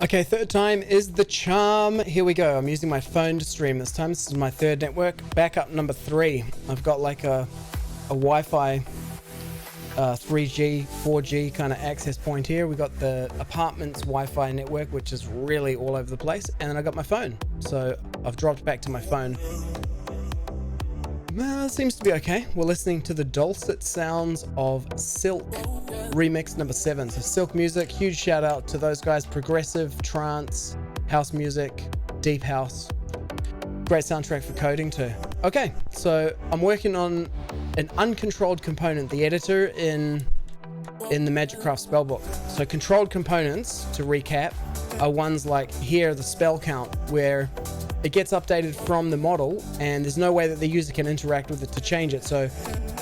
Okay, third time is the charm. Here we go. I'm using my phone to stream this time. This is my third network. Backup number 3. I've got like a Wi-Fi 3G, 4G kind of access point here. We got the apartment's Wi-Fi network, which is really all over the place. And then I got my phone. So I've dropped back to my phone. Seems to be okay. We're listening to the dulcet sounds of Silk remix number 7. So Silk Music, huge shout out to those guys. Progressive, trance, house music, deep house. Great soundtrack for coding too. Okay, so I'm working on an uncontrolled component, the editor in the Magic Craft spellbook. So controlled components, to recap, are ones like here, the spell count, where it gets updated from the model and there's no way that the user can interact with it to change it. So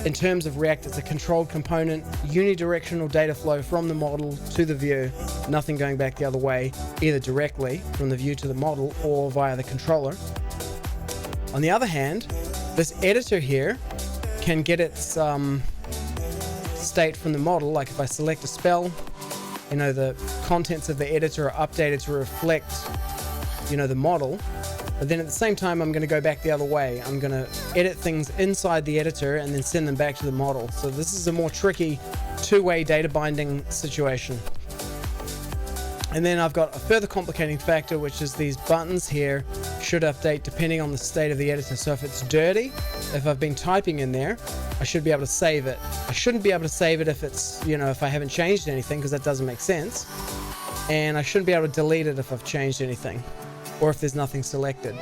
in terms of React, it's a controlled component, unidirectional data flow from the model to the view, nothing going back the other way, either directly from the view to the model or via the controller. On the other hand, this editor here can get its state from the model. Like if I select a spell, you know, the contents of the editor are updated to reflect, you know, the model. But then at the same time, I'm going to go back the other way. I'm going to edit things inside the editor and then send them back to the model. So this is a more tricky two-way data binding situation. And then I've got a further complicating factor, which is these buttons here should update depending on the state of the editor. So if it's dirty, if I've been typing in there, I should be able to save it. I shouldn't be able to save it if it's, you know, if I haven't changed anything, because that doesn't make sense. And I shouldn't be able to delete it if I've changed anything, or if there's nothing selected.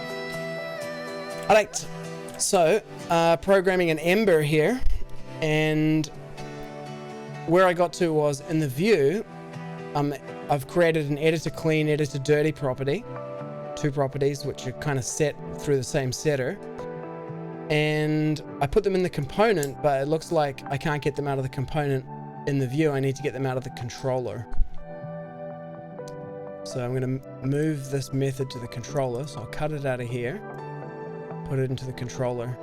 Alright, so programming an Ember here, and where I got to was in the view, I've created an editor clean, editor dirty property, 2 properties which are kind of set through the same setter, and I put them in the component, but it looks like I can't get them out of the component in the view. I need to get them out of the controller. So I'm going to move this method to the controller. So I'll cut it out of here, put it into the controller.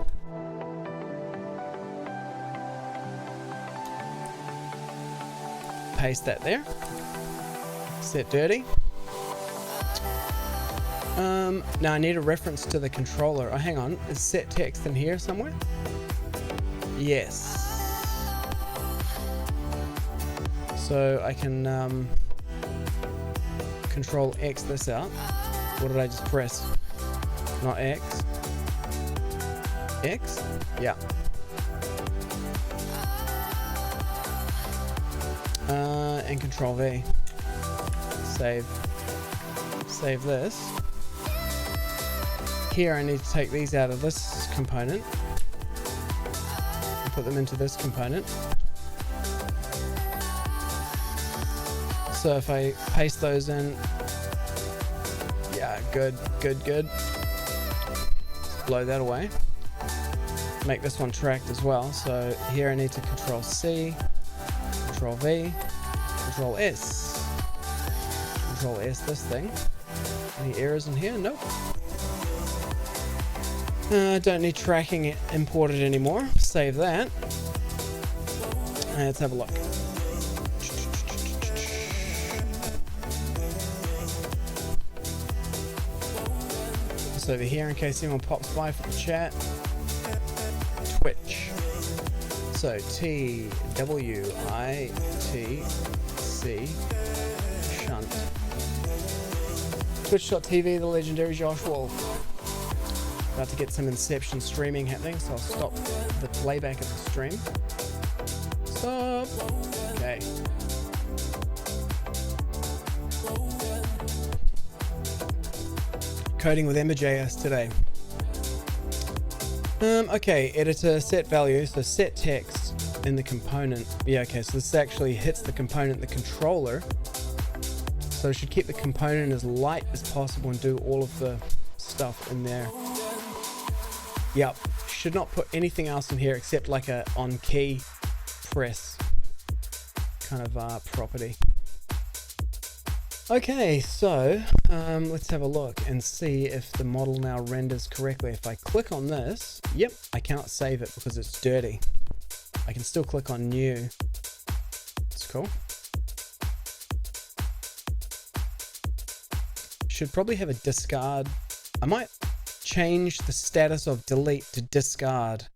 Paste that there. Set dirty. Now I need a reference to the controller. Oh, hang on. Is set text in here somewhere? Yes. So I can Control X this out. What did I just press? Not X. X? Yeah. And Control V. Save this. Here I need to take these out of this component and put them into this component. So if I paste those in, yeah, good. Blow that away. Make this one tracked as well. So here I need to Control C, Control V, Control S. Control S this thing. Any errors in here? Nope. Don't need tracking imported anymore. Save that. Let's have a look. It's over here in case anyone pops by for the chat. Twitch. So TWITC shunt. Twitch.tv, the legendary Josh Wolf. About to get some Inception streaming happening, so I'll stop the playback of the stream. Stop. Okay. Coding with Ember.js today. Okay, editor, set value, so set text in the component. Yeah, okay, so this actually hits the component, the controller. So I should keep the component as light as possible and do all of the stuff in there. Yep, should not put anything else in here except like a on key press kind of property. Okay, so let's have a look and see if the model now renders correctly. If I click on this, yep, I cannot save it because it's dirty. I can still click on new. It's cool. should probably have a discard. I might change the status of delete to discard.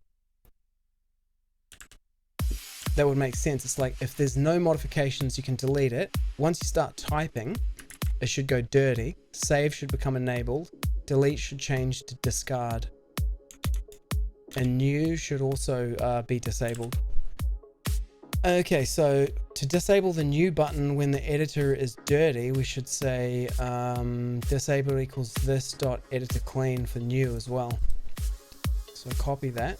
That would make sense. It's like if there's no modifications, you can delete it. Once you start typing, it should go dirty. Save should become enabled. Delete should change to discard. And new should also be disabled. Okay, so to disable the new button when the editor is dirty, we should say disable equals this dot editor clean for new as well. So copy that.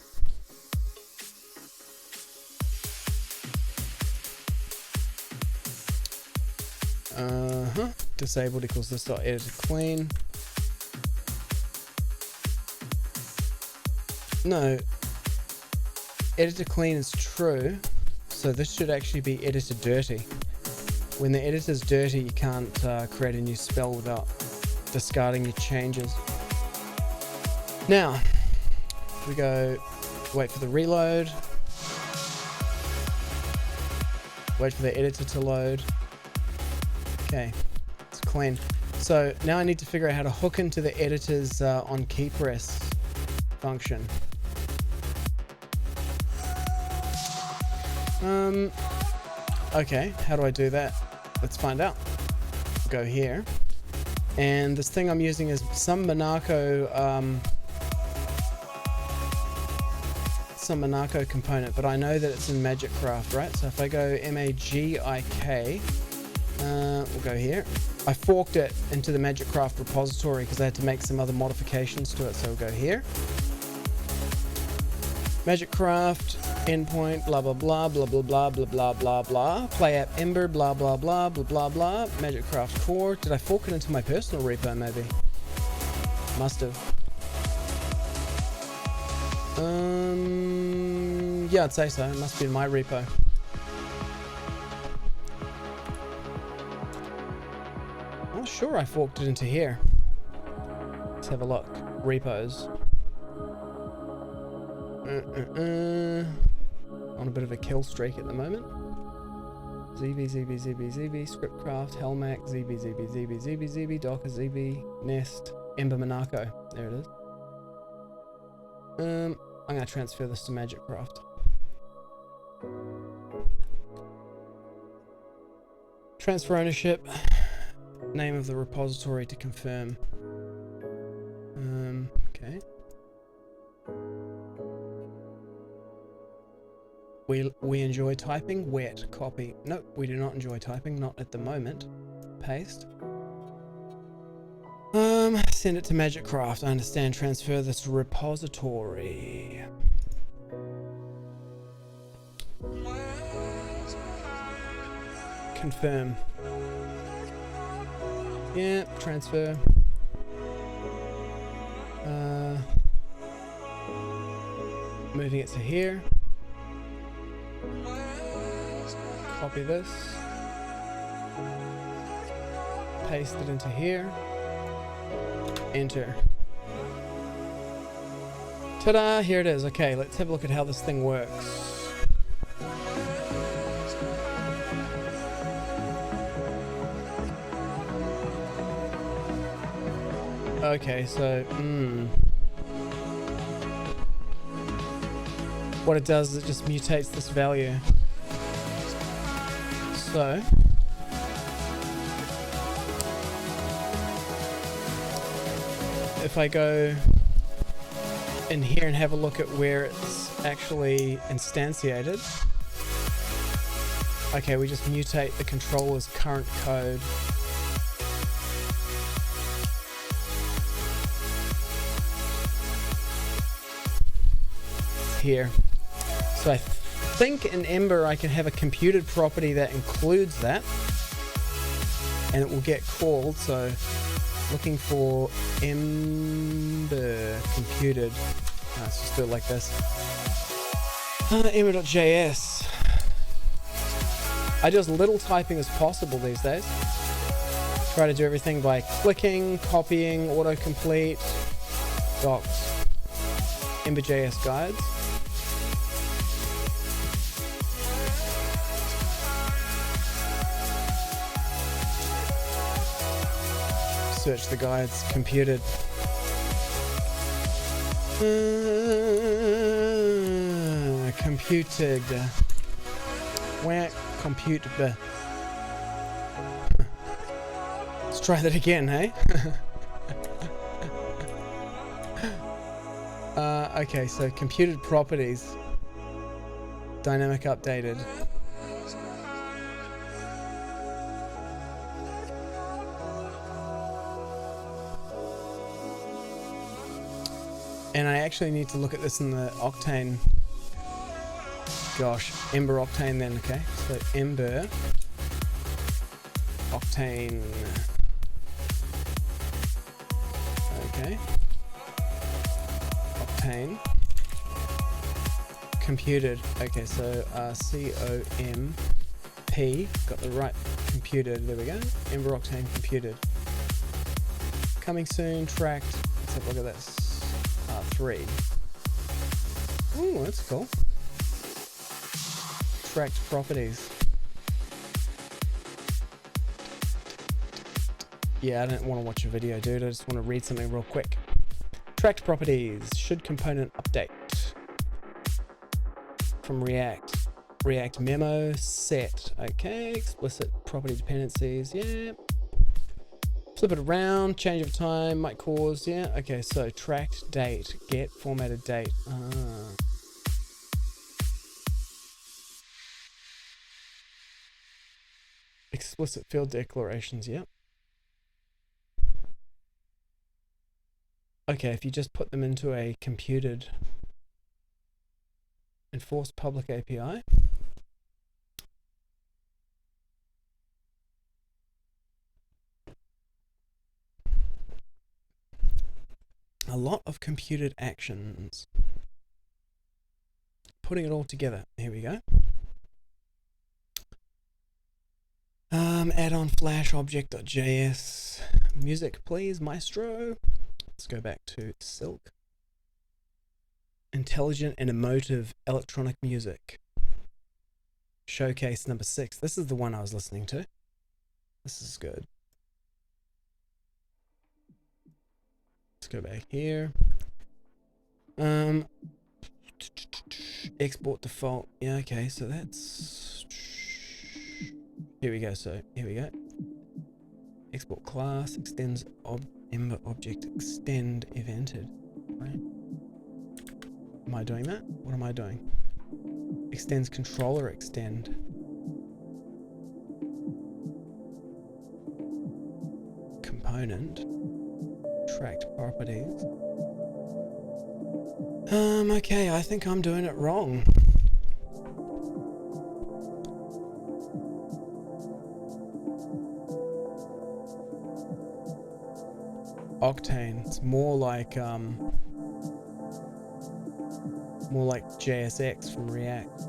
Disabled equals this dot editor clean. No, editor clean is true. So this should actually be editor dirty. When the editor's dirty, you can't create a new spell without discarding your changes. Now, we go wait for the reload. Wait for the editor to load. Okay, it's clean. So now I need to figure out how to hook into the editor's on key press function. Okay, how do I do that? Let's find out. Go here. And this thing I'm using is some Monaco component, but I know that it's in Magikcraft, right? So if I go MAGIK, we'll go here. I forked it into the Magikcraft repository because I had to make some other modifications to it, so we'll go here. Magikcraft, endpoint, blah, blah, blah, blah, blah, blah, blah, blah, blah, blah. Play app Ember, blah, blah, blah, blah, blah, blah. Magikcraft core. Did I fork it into my personal repo, maybe? Must have. Yeah, I'd say so. It must be in my repo. Oh, sure, I forked it into here. Let's have a look. Repos. On a bit of a kill streak at the moment. Zeebe, Scriptcraft, Helmac, Zeebe, Docker, Zeebe, Nest, Ember, Monaco. There it is. I'm gonna transfer this to Magikcraft. Transfer ownership. Name of the repository to confirm. Okay. We enjoy typing. Wet. Copy. Nope, we do not enjoy typing. Not at the moment. Paste. Send it to Magikcraft. I understand. Transfer this to repository. Confirm. Yeah, transfer. Moving it to here. Copy this. Paste it into here. Enter. Ta-da! Here it is. Okay, let's have a look at how this thing works. Okay, so what it does is it just mutates this value. So if I go in here and have a look at where it's actually instantiated, okay, we just mutate the controller's current code. Here. So I think in Ember I can have a computed property that includes that, and it will get called. So looking for Ember computed. Let's just do it like this. Ember.js. I do as little typing as possible these days. Try to do everything by clicking, copying, autocomplete, docs, Ember.js guides. search the guides. Computed. Computed. Where compute? Let's try that again, hey? Okay, so computed properties. Dynamic updated. And I actually need to look at this in the Octane. Gosh, Ember Octane then, okay. So Ember Octane. Okay. Octane. Computed. Okay, so C-O-M-P. Got the right computed. There we go. Ember Octane computed. Coming soon, tracked. Let's have a look at this. 3. Ooh, that's cool. Tracked properties. Yeah, I don't want to watch a video, dude. I just want to read something real quick. Tracked properties. Should component update. From React. React memo set. Okay. Explicit property dependencies. Yeah. Flip it around, change of time might cause, yeah. Okay, so tracked date, get formatted date. Explicit field declarations, yep. Okay, if you just put them into a computed enforced public API. A lot of computed actions. Putting it all together. Here we go. Add on flash object.js. Music, please, maestro. Let's go back to Silk. Intelligent and emotive electronic music. Showcase number 6. This is the one I was listening to. This is good. Let's go back here. Export default. Yeah, okay, so that's... Here we go, so here we go. Export class, extends Ember object, extend evented. Right? Am I doing that? What am I doing? Extends controller extend. Component. Tracked properties. Okay, I think I'm doing it wrong. Octane. It's more like JSX from React.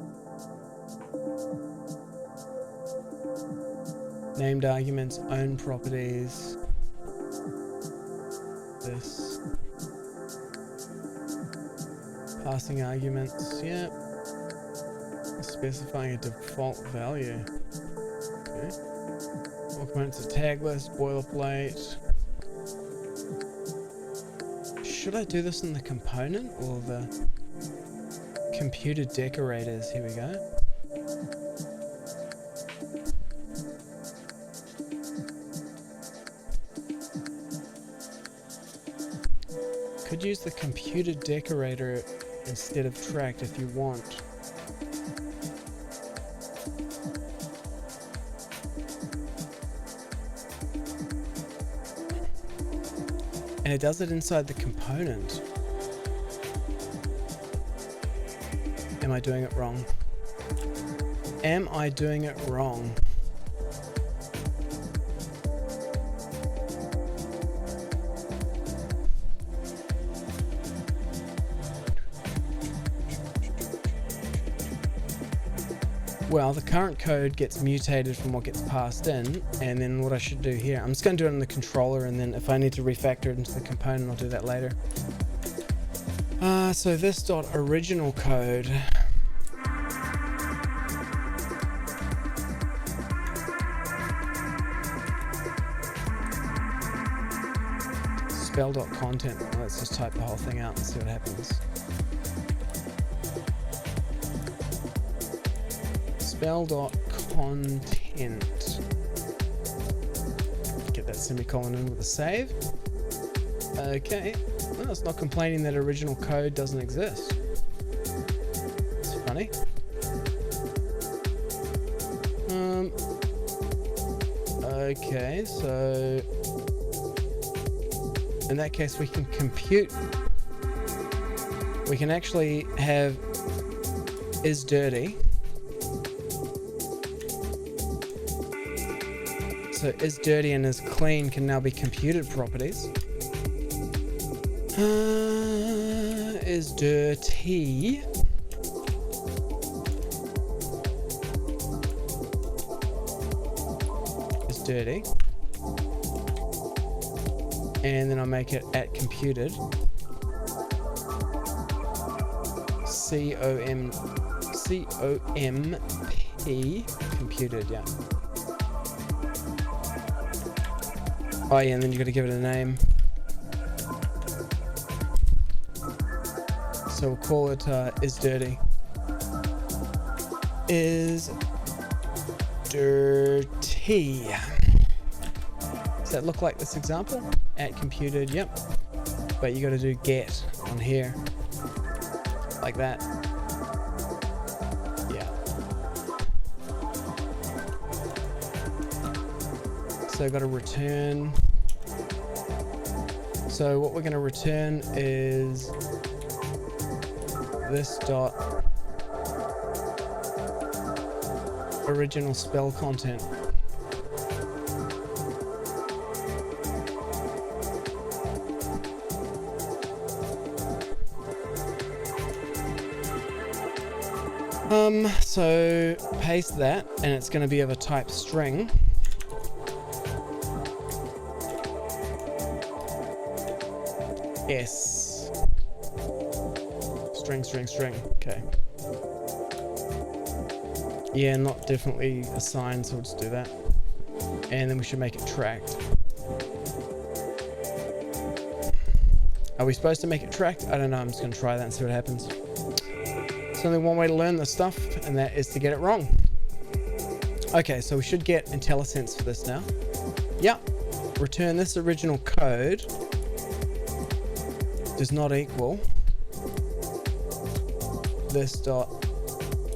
Named arguments, own properties. This. Passing arguments, yeah. Specifying a default value. Okay. All components are tagless, boilerplate. Should I do this in the component or the computer decorators? Here we go. Could use the computer decorator instead of tracked if you want. And it does it inside the component. Am I doing it wrong? Am I doing it wrong? Well, the current code gets mutated from what gets passed in, and then what I should do here, I'm just going to do it in the controller, and then if I need to refactor it into the component, I'll do that later. So this dot original code. spell.content. Let's just type the whole thing out and see what happens. Spell.content. Get that semicolon in with a save. Okay. Well, it's not complaining that original code doesn't exist. It's funny. Okay, so in that case we can compute. We can actually have is dirty. So is dirty and is clean can now be computed properties. Is dirty. Is dirty. And then I'll make it at computed. C-O-M-P computed, yeah. Oh yeah, and then you got to give it a name. So we'll call it is dirty. Is dirty. Does that look like this example? At computed, yep. But you got to do get on here, like that. Yeah. So got to return. So what we're going to return is this dot original spell content. So paste that, and it's going to be of a type string. S. String. Okay. Yeah, not definitely assigned, so we'll just do that. And then we should make it tracked. Are we supposed to make it tracked? I don't know. I'm just going to try that and see what happens. There's only one way to learn this stuff, and that is to get it wrong. Okay, so we should get IntelliSense for this now. Yep. Return this original code does not equal this dot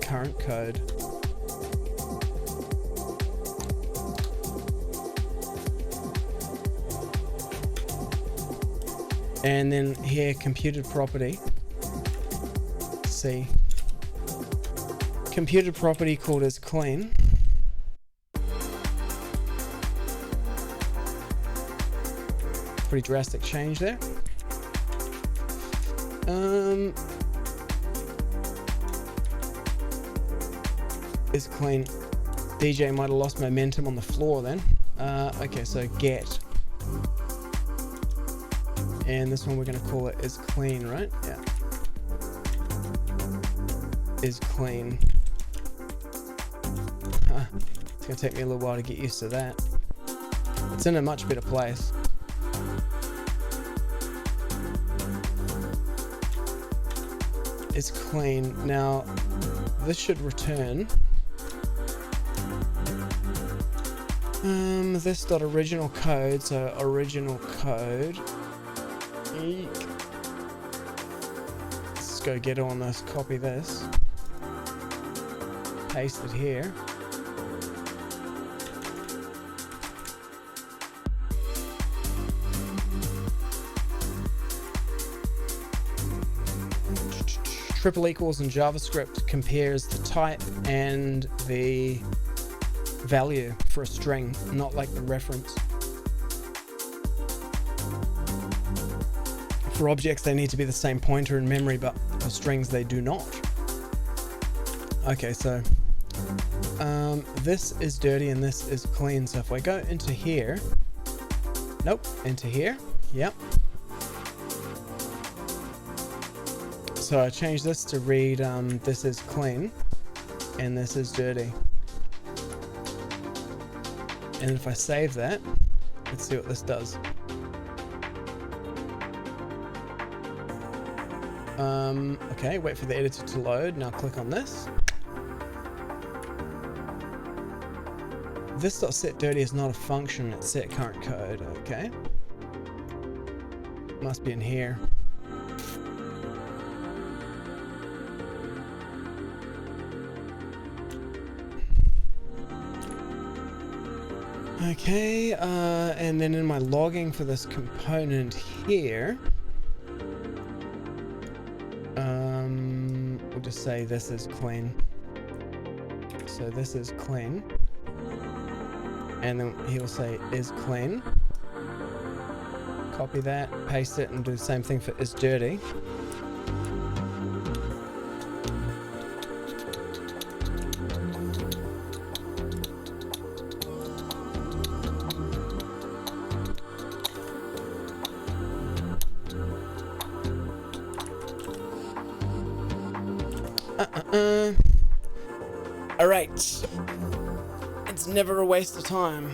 current code. And then here, computed property. C. Computed property called as clean. Pretty drastic change there. Is clean. DJ might have lost momentum on the floor then. Okay, so get. And this one we're going to call it is clean, right? Yeah. Is clean. It's going to take me a little while to get used to that. It's in a much better place. Is clean. Now, this should return this dot original code. So original code. Eek. Let's go get on this. Copy this. Paste it here. Triple equals in JavaScript compares the type and the value for a string, not like the reference. For objects, they need to be the same pointer in memory, but for strings, they do not. Okay, so this is dirty and this is clean. So if I go into here, nope, into here, yep. So I change this to read this is clean and this is dirty. And if I save that, let's see what this does. Okay, wait for the editor to load. Now click on this. This.setDirty is not a function, it's set current code. Okay. Must be in here. Okay, and then in my logging for this component here, we'll just say this is clean. So this is clean. And then he will say is clean. Copy that, paste it, and do the same thing for is dirty. Alright. It's never a waste of time.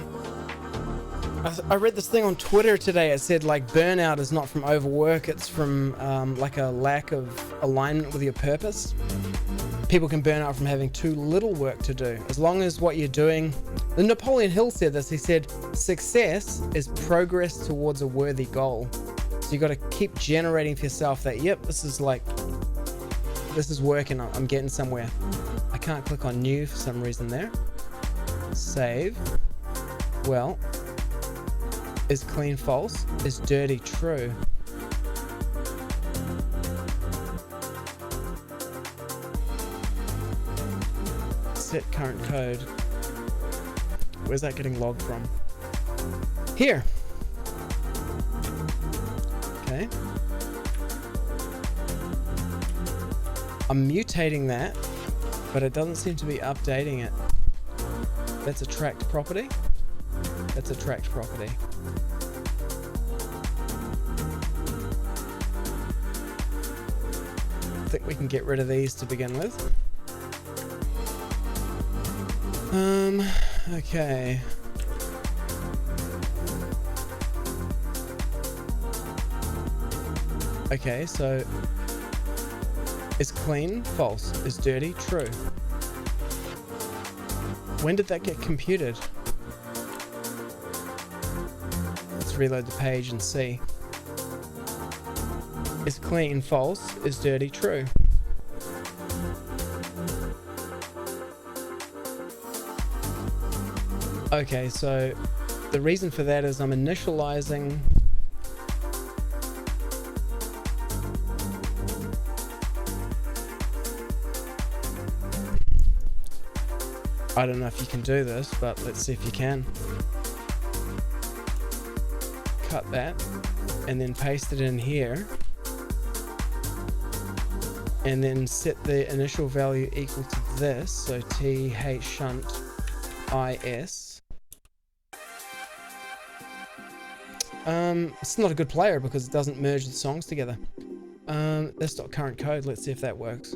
I read this thing on Twitter today. It said like burnout is not from overwork, it's from like a lack of alignment with your purpose. People can burn out from having too little work to do. As long as what you're doing... Napoleon Hill said this. He said, success is progress towards a worthy goal. So you got to keep generating for yourself that, yep, this is working, I'm getting somewhere. I can't click on new for some reason there. Save. Well, is clean false? Is dirty true? Set current code. Where's that getting logged from? Here. Okay. I'm mutating that, but it doesn't seem to be updating it. That's a tracked property. That's a tracked property. I think we can get rid of these to begin with. Okay. Okay, so is clean false? Is dirty true? When did that get computed? Let's reload the page and see. Is clean false? Is dirty true? Okay, so the reason for that is I'm initializing I don't know if you can do this, but let's see if you can. Cut that and then paste it in here and then set the initial value equal to this, so th shunt is. It's not a good player because it doesn't merge the songs together. That's not current code. Let's see if that works.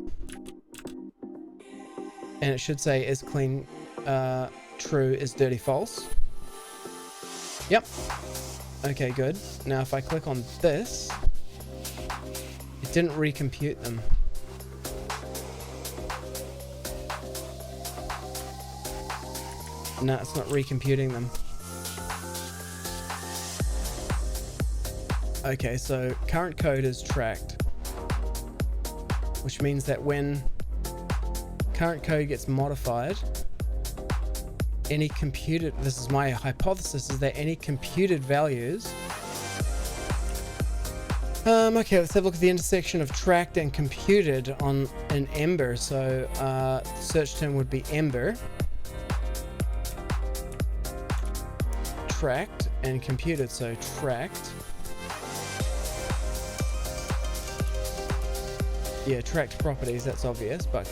And it should say is clean true, is dirty false. Yep. Okay, good. Now if I click on this, it didn't recompute them. No, it's not recomputing them. Okay, so current code is tracked, which means that when current code gets modified, any computed, this is my hypothesis, is that any computed values, okay, let's have a look at the intersection of tracked and computed on an Ember. So search term would be Ember, tracked and computed, so tracked. Yeah, tracked properties, that's obvious, but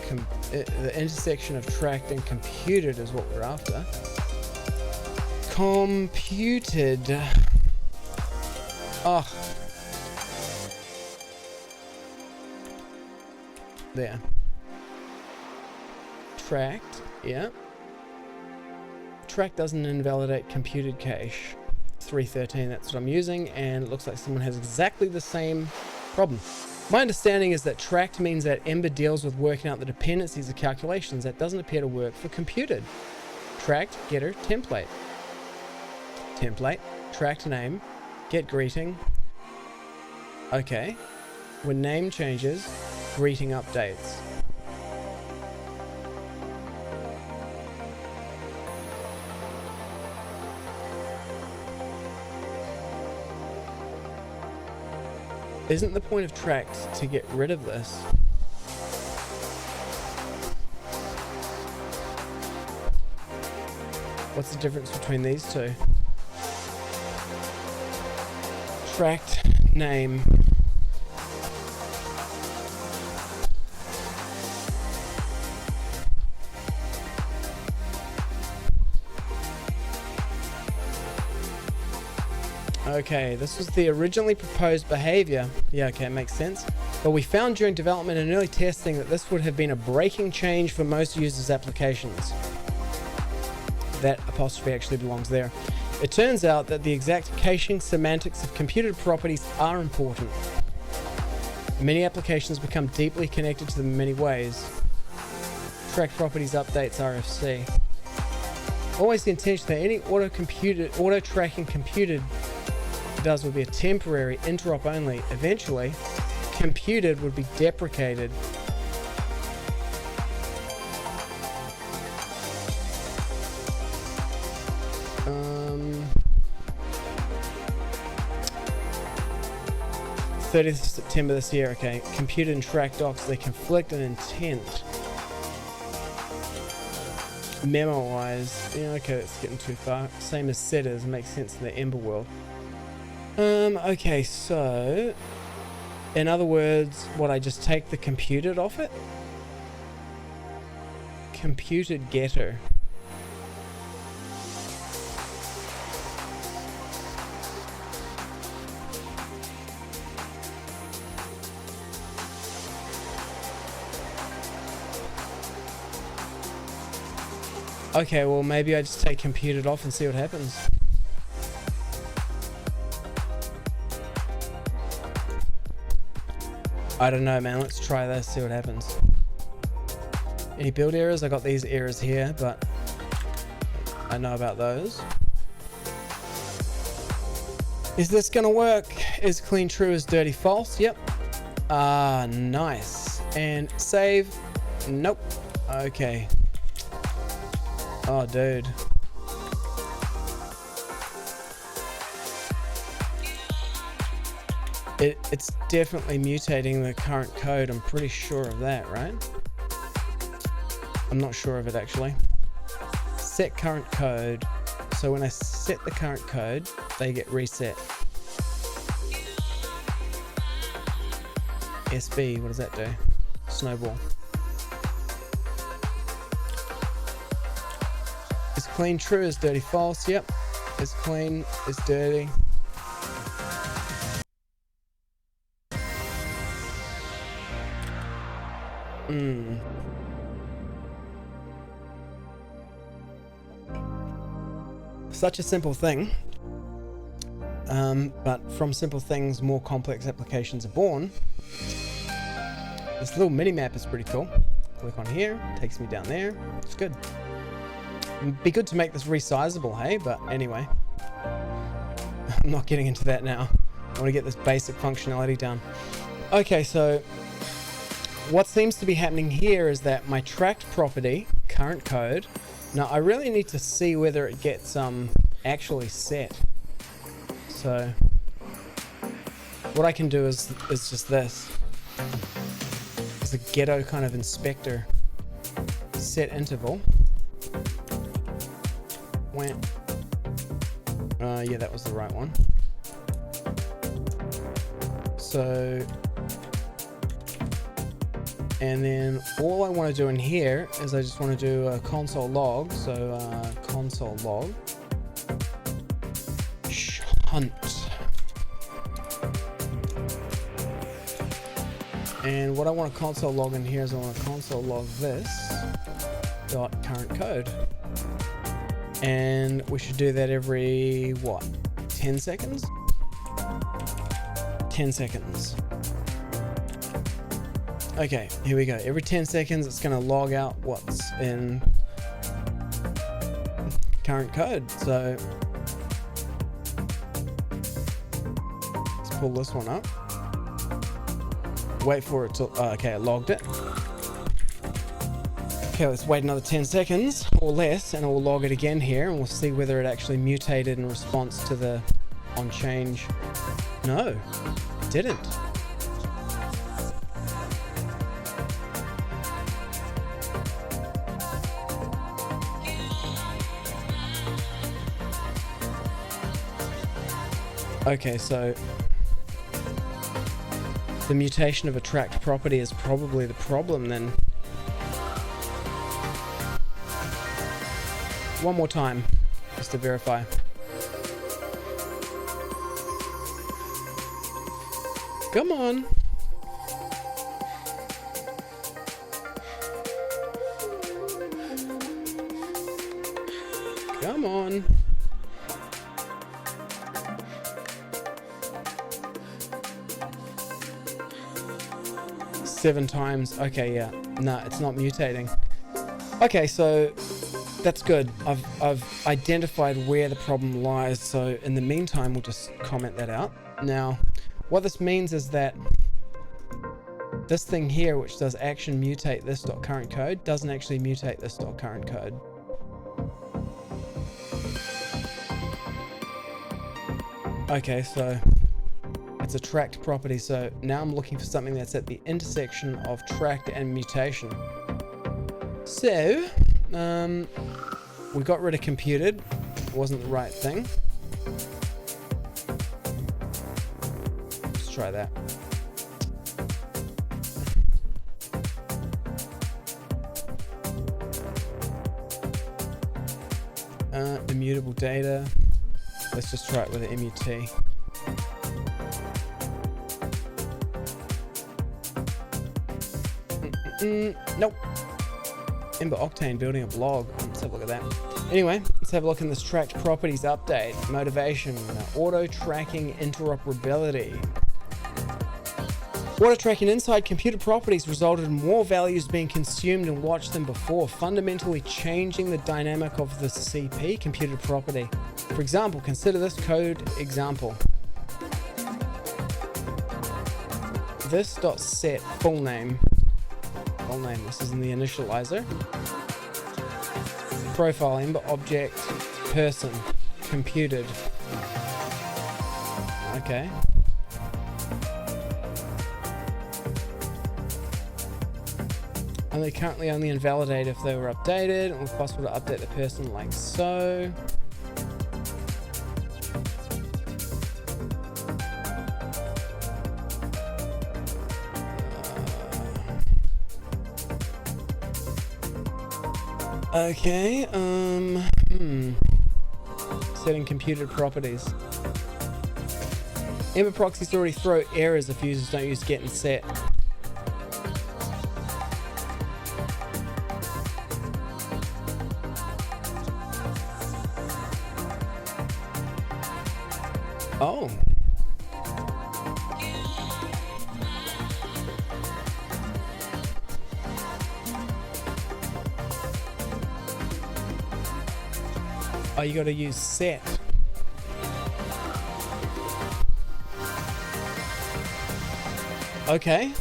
the intersection of tracked and computed is what we're after. Computed. Oh. There. Tracked, yeah. Tracked doesn't invalidate computed cache. 313, that's what I'm using, and it looks like someone has exactly the same problem. My understanding is that tracked means that Ember deals with working out the dependencies of calculations. That doesn't appear to work for computed. Tracked getter template. Template. Tracked name. Get greeting. Okay. When name changes, greeting updates. Isn't the point of tracked to get rid of this? What's the difference between these two? Tracked name. Okay, this was the originally proposed behavior. Yeah, okay, it makes sense. But we found during development and early testing that this would have been a breaking change for most users' applications. That apostrophe actually belongs there. It turns out that the exact caching semantics of computed properties are important. Many applications become deeply connected to them in many ways. Track properties updates RFC. Always the intention that any auto-tracking computed does would be a temporary interop only. Eventually, computed would be deprecated. Um, 30th of September this year. Okay, computed and track docs, they conflict in intent. Memo-wise, yeah, okay, it's getting too far. Same as setters, makes sense in the Ember world. Okay, so in other words, what, I just take the computed off it? Computed getter. Okay, well maybe I just take computed off and see what happens. I don't know, man. Let's try this, see what happens. Any build errors? I got these errors here, but I know about those. Is this gonna work? Is clean true, is dirty false? Yep. Ah, nice. And save. Nope. Okay. Oh, dude. It's definitely mutating the current code. I'm pretty sure of that, right? I'm not sure of it actually. Set current code. So when I set the current code, they get reset. SB, what does that do? Snowball. Is clean true? Is dirty false? Yep. Is clean? Is dirty? Such a simple thing, but from simple things, more complex applications are born. This little mini map is pretty cool. Click on here, takes me down there. It's good. It'd be good to make this resizable, hey? But anyway, I'm not getting into that now. I want to get this basic functionality done. Okay, so what seems to be happening here is that my tracked property, current code. Now I really need to see whether it gets actually set. So what I can do is just this. It's a ghetto kind of inspector. Set interval. Yeah, that was the right one. So, and then all I want to do in here is I just want to do a console log. So console log hunt. And what I want to console log in here is I want to console log this dot current code. And we should do that every, what, 10 seconds? 10 seconds. Okay, here we go. Every 10 seconds, it's going to log out what's in current code. So let's pull this one up. Wait for it to, okay, it logged it. Okay, let's wait another 10 seconds or less and it will log it again here, and we'll see whether it actually mutated in response to the on change. No, it didn't. Okay, so the mutation of a tracked property is probably the problem then. One more time, just to verify. Come on. Come on. Seven times. Okay, yeah. Nah, it's not mutating. Okay, so that's good. I've identified where the problem lies. So in the meantime, we'll just comment that out. Now, what this means is that this thing here, which does action mutate this.current code, doesn't actually mutate this.current code. Okay, so it's a tracked property. So now I'm looking for something that's at the intersection of tracked and mutation. So, we got rid of computed. It wasn't the right thing. Let's try that. Immutable data. Let's just try it with an MUT. Nope. Ember Octane building a blog. Let's have a look at that. Anyway, let's have a look in this tracked properties update. Motivation, auto tracking interoperability. Auto tracking inside computer properties resulted in more values being consumed and watched than before, fundamentally changing the dynamic of the CP computer property. For example, consider this code example. This.set full name. Full name. This is in the initializer. Profile Ember object person computed. Okay. And they currently only invalidate if they were updated, and it's possible to update the person like so. Okay, setting computed properties. Ember proxies already throw errors if users don't use get and set. Oh. Oh, you gotta use set. Okay,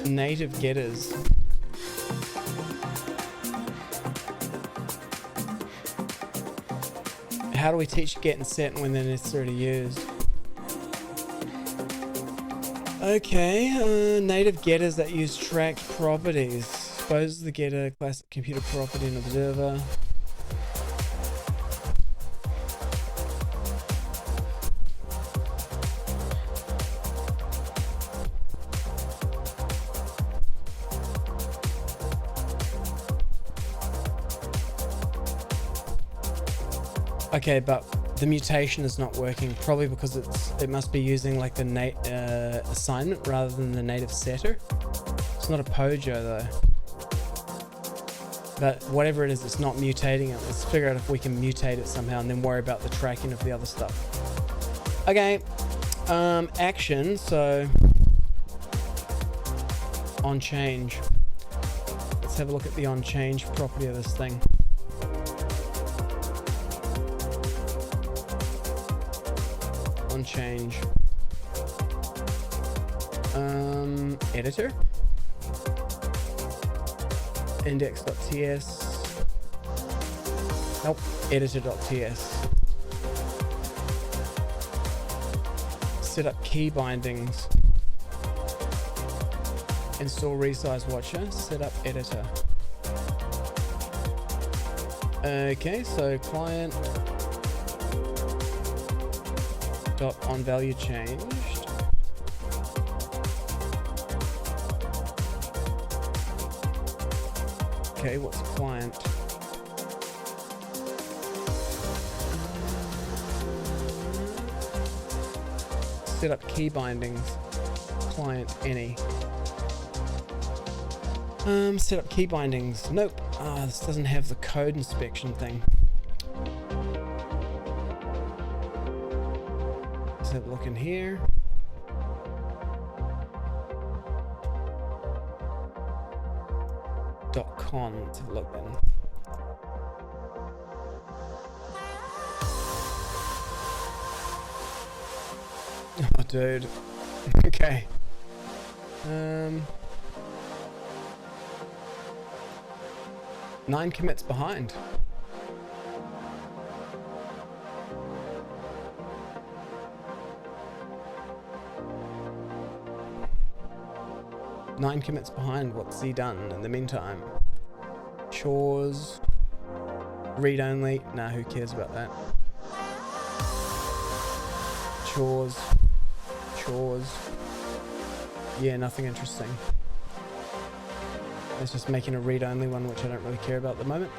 native getters. How do we teach get and set when they're necessarily used? Okay, native getters that use tracked properties. Suppose the getter, classic computer property and observer. Okay, but the mutation is not working, probably because it must be using like the assignment rather than the native setter. It's not a pojo though. But whatever it is, it's not mutating it. Let's figure out if we can mutate it somehow and then worry about the tracking of the other stuff. Okay, action, so on change. Let's have a look at the on change property of this thing. On change. Editor. Index.ts. Nope, editor.ts. Set up key bindings. Install resize watcher. Set up editor. Okay, so client dot on value changed. Okay, what's client? Set up key bindings. Client any. Set up key bindings. Nope. This doesn't have the code inspection thing. Let's have a look in here. .con. Let's have a look then. Oh, dude. Okay. 9 commits behind. Nine commits behind. What's he done in the meantime? Chores. Read only. Nah, who cares about that? Chores. Chores. Yeah, nothing interesting. It's just making a read-only one, which I don't really care about at the moment.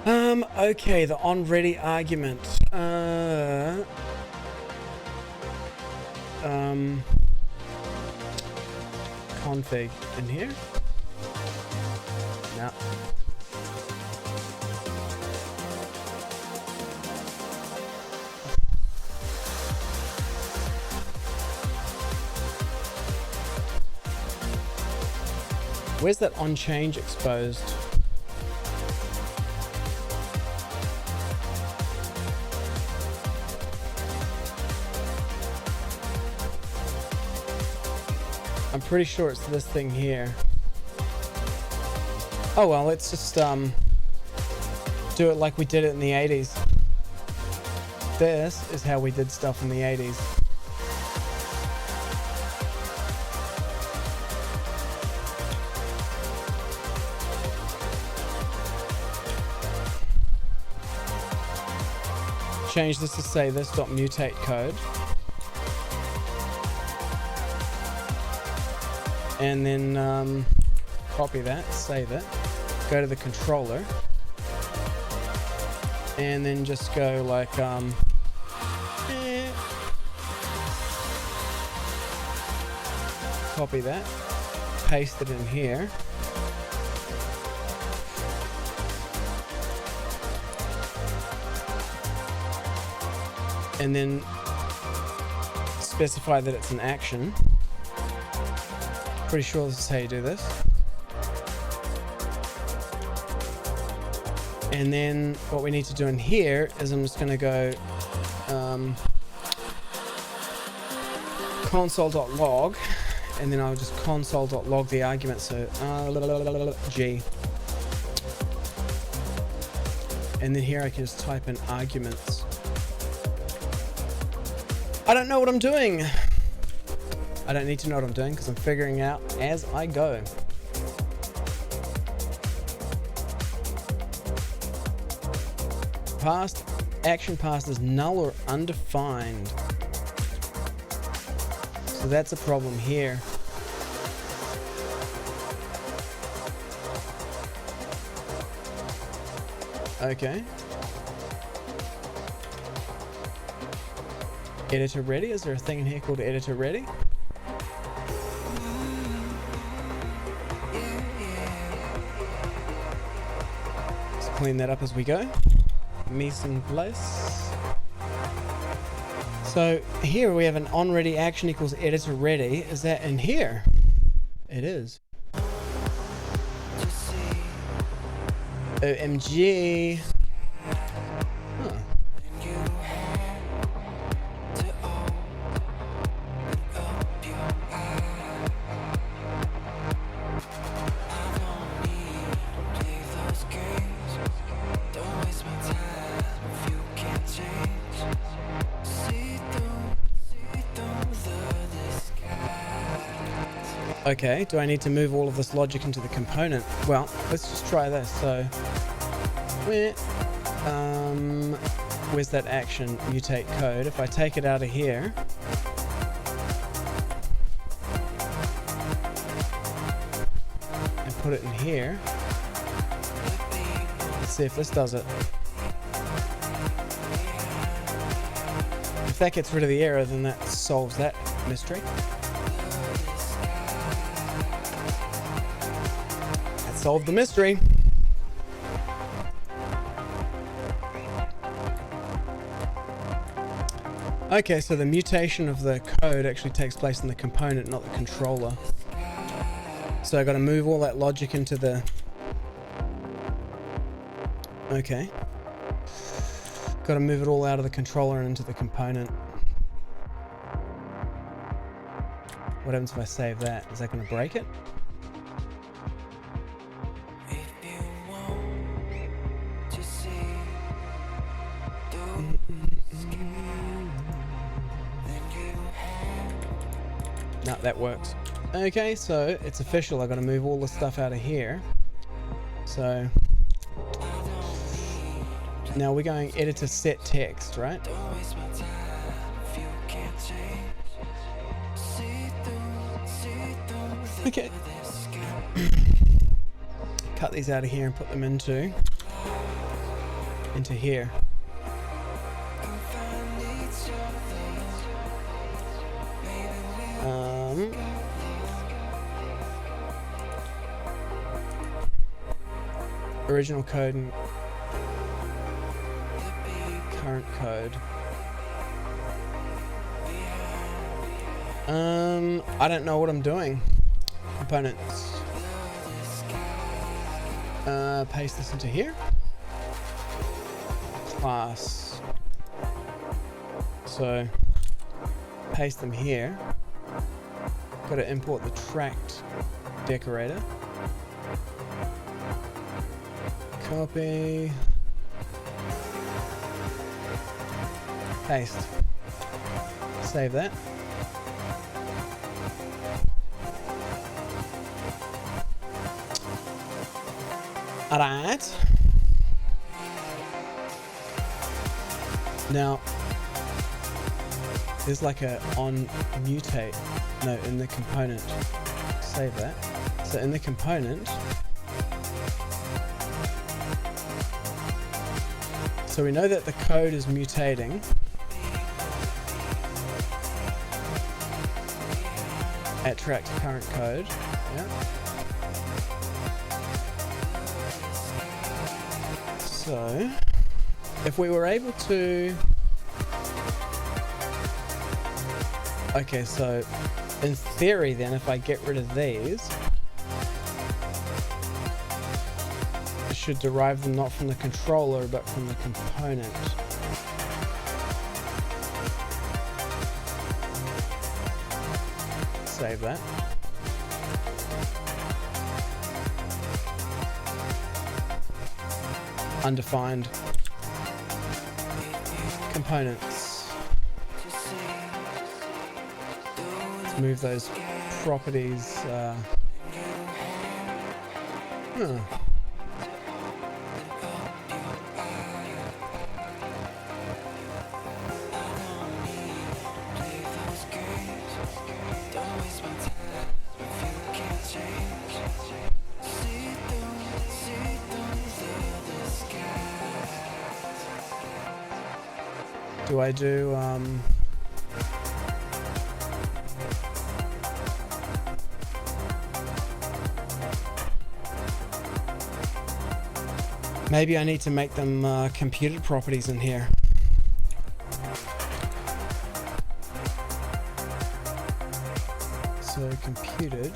Okay, the onReady argument. Config in here? No. Where's that on change exposed? I'm pretty sure it's this thing here. Oh well, let's just do it like we did it in the 80s. This is how we did stuff in the 80s. Change this to say this.mutate code. And then copy that, save it, go to the controller, and then just go like copy that, paste it in here. And then specify that it's an action. Pretty sure this is how you do this. And then what we need to do in here is I'm just going to go console.log, and then I'll just console.log the argument. So G. And then here I can just type in arguments. I don't know what I'm doing. I don't need to know what I'm doing because I'm figuring out as I go. Passed, action passed is null or undefined. So that's a problem here. Okay. Editor ready? Is there a thing in here called editor ready? clean that up as we go. Mise en place. So here we have an onReady action equals editor ready. Is that in here? It is. OMG. Huh. Okay, do I need to move all of this logic into the component? Well, let's just try this. So, where's that action, mutate code? If I take it out of here, and put it in here, let's see if this does it. If that gets rid of the error, then that solves that mystery. Solve the mystery. Okay, so the mutation of the code actually takes place in the component, not the controller. So I got to move all that logic into the... Okay. Got to move it all out of the controller and into the component. What happens if I save that? Is that going to break it? No, that works. Okay, so it's official. I got to move all the stuff out of here. So now we're going editor set text, right? Okay. Cut these out of here and put them into here. Original code and current code. I don't know what I'm doing. Components. Paste this into here. Class. So paste them here. Got to import the tracked decorator. Copy. Paste. Save that. Alright. Now, there's like a on mutate. No, in the component. Save that. So in the component, so we know that the code is mutating. At track to current code. Yeah. So, if we were able to... Okay, so in theory then, if I get rid of these, I should derive them not from the controller, but from the component. Save that. Undefined components. Let's move those properties. Do I do Maybe I need to make them computed properties in here. So computed.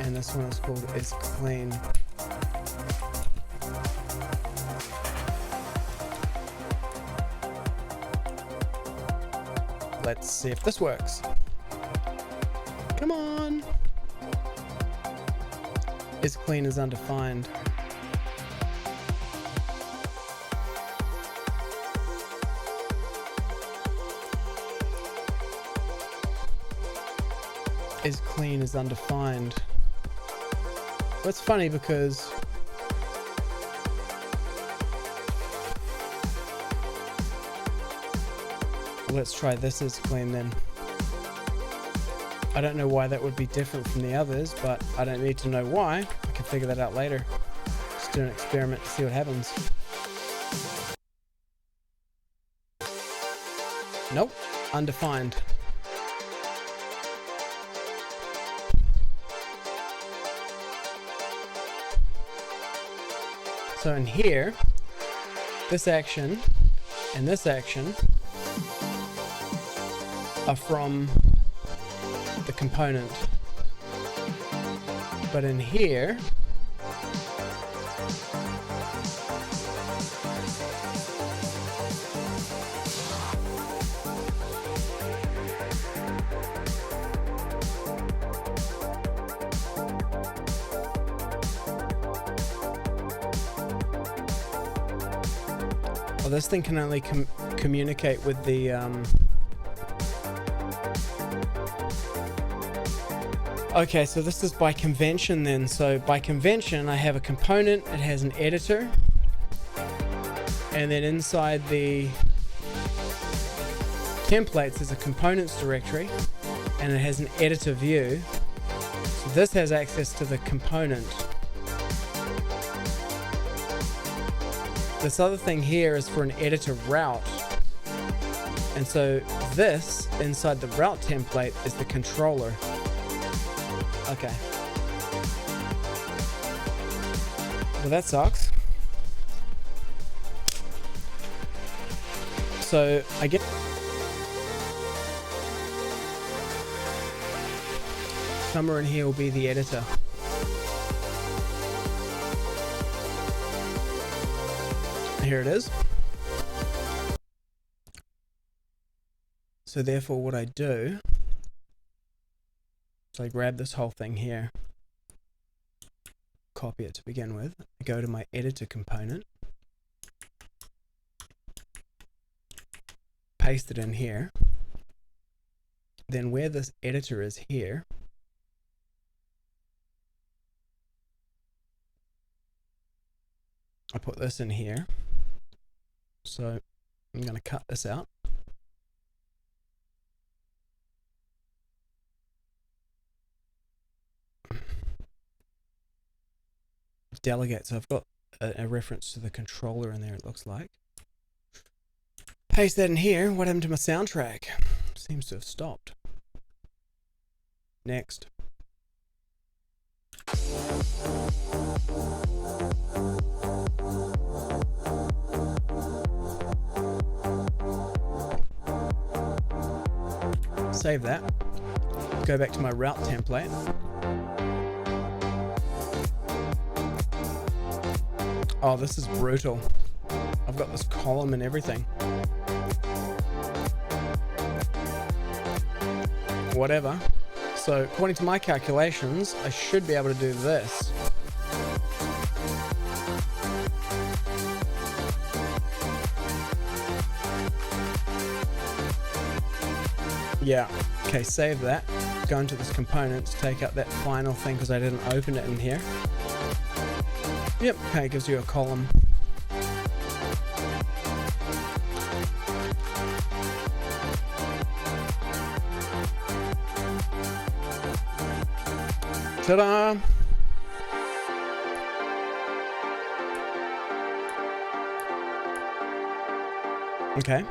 And this one is called is clean. Let's see if this works. Come on. Is clean is undefined. Is clean is undefined. Well, it's funny because let's try this as clean then. I don't know why that would be different from the others, but I don't need to know why. I can figure that out later. Just do an experiment to see what happens. Nope, undefined. So in here, this action and this action are from the component, but in here well, this thing can only communicate with the okay, so this is by convention then. So by convention, I have a component, it has an editor, and then inside the templates there's a components directory, and it has an editor view. So this has access to the component. This other thing here is for an editor route. And so this, inside the route template, is the controller. Okay. Well, that sucks. So I get somewhere in here will be the editor. Here it is. So therefore what I do, so I grab this whole thing here, copy it to begin with, I go to my editor component, paste it in here, then where this editor is here, I put this in here. So I'm going to cut this out. Delegate, so I've got a reference to the controller in there, it looks like. Paste that in here. What happened to my soundtrack? Seems to have stopped. Next. Save that. Go back to my route template. Oh, this is brutal. I've got this column and everything. Whatever. So according to my calculations, I should be able to do this. Yeah. Okay, save that. Go into this component to take out that final thing because I didn't open it in here. Yep, okay, it gives you a column. Ta-da! Okay.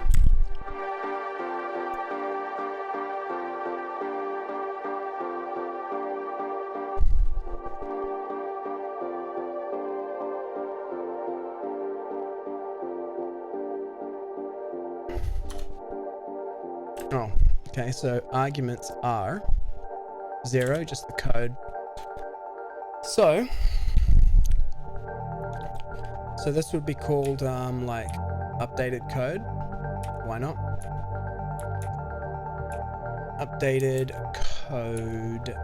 Oh, okay, so arguments are 0, just the code. So this would be called like updated code. Why not? Updated code.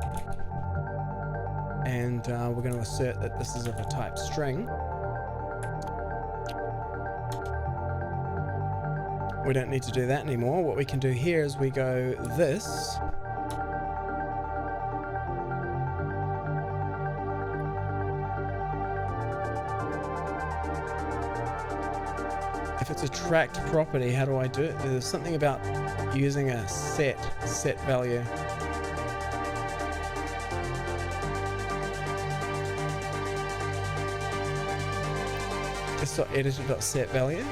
And we're going to assert that this is of a type string. We don't need to do that anymore. What we can do here is we go this. If it's a tracked property, how do I do it? There's something about using a set value. Editor.set value.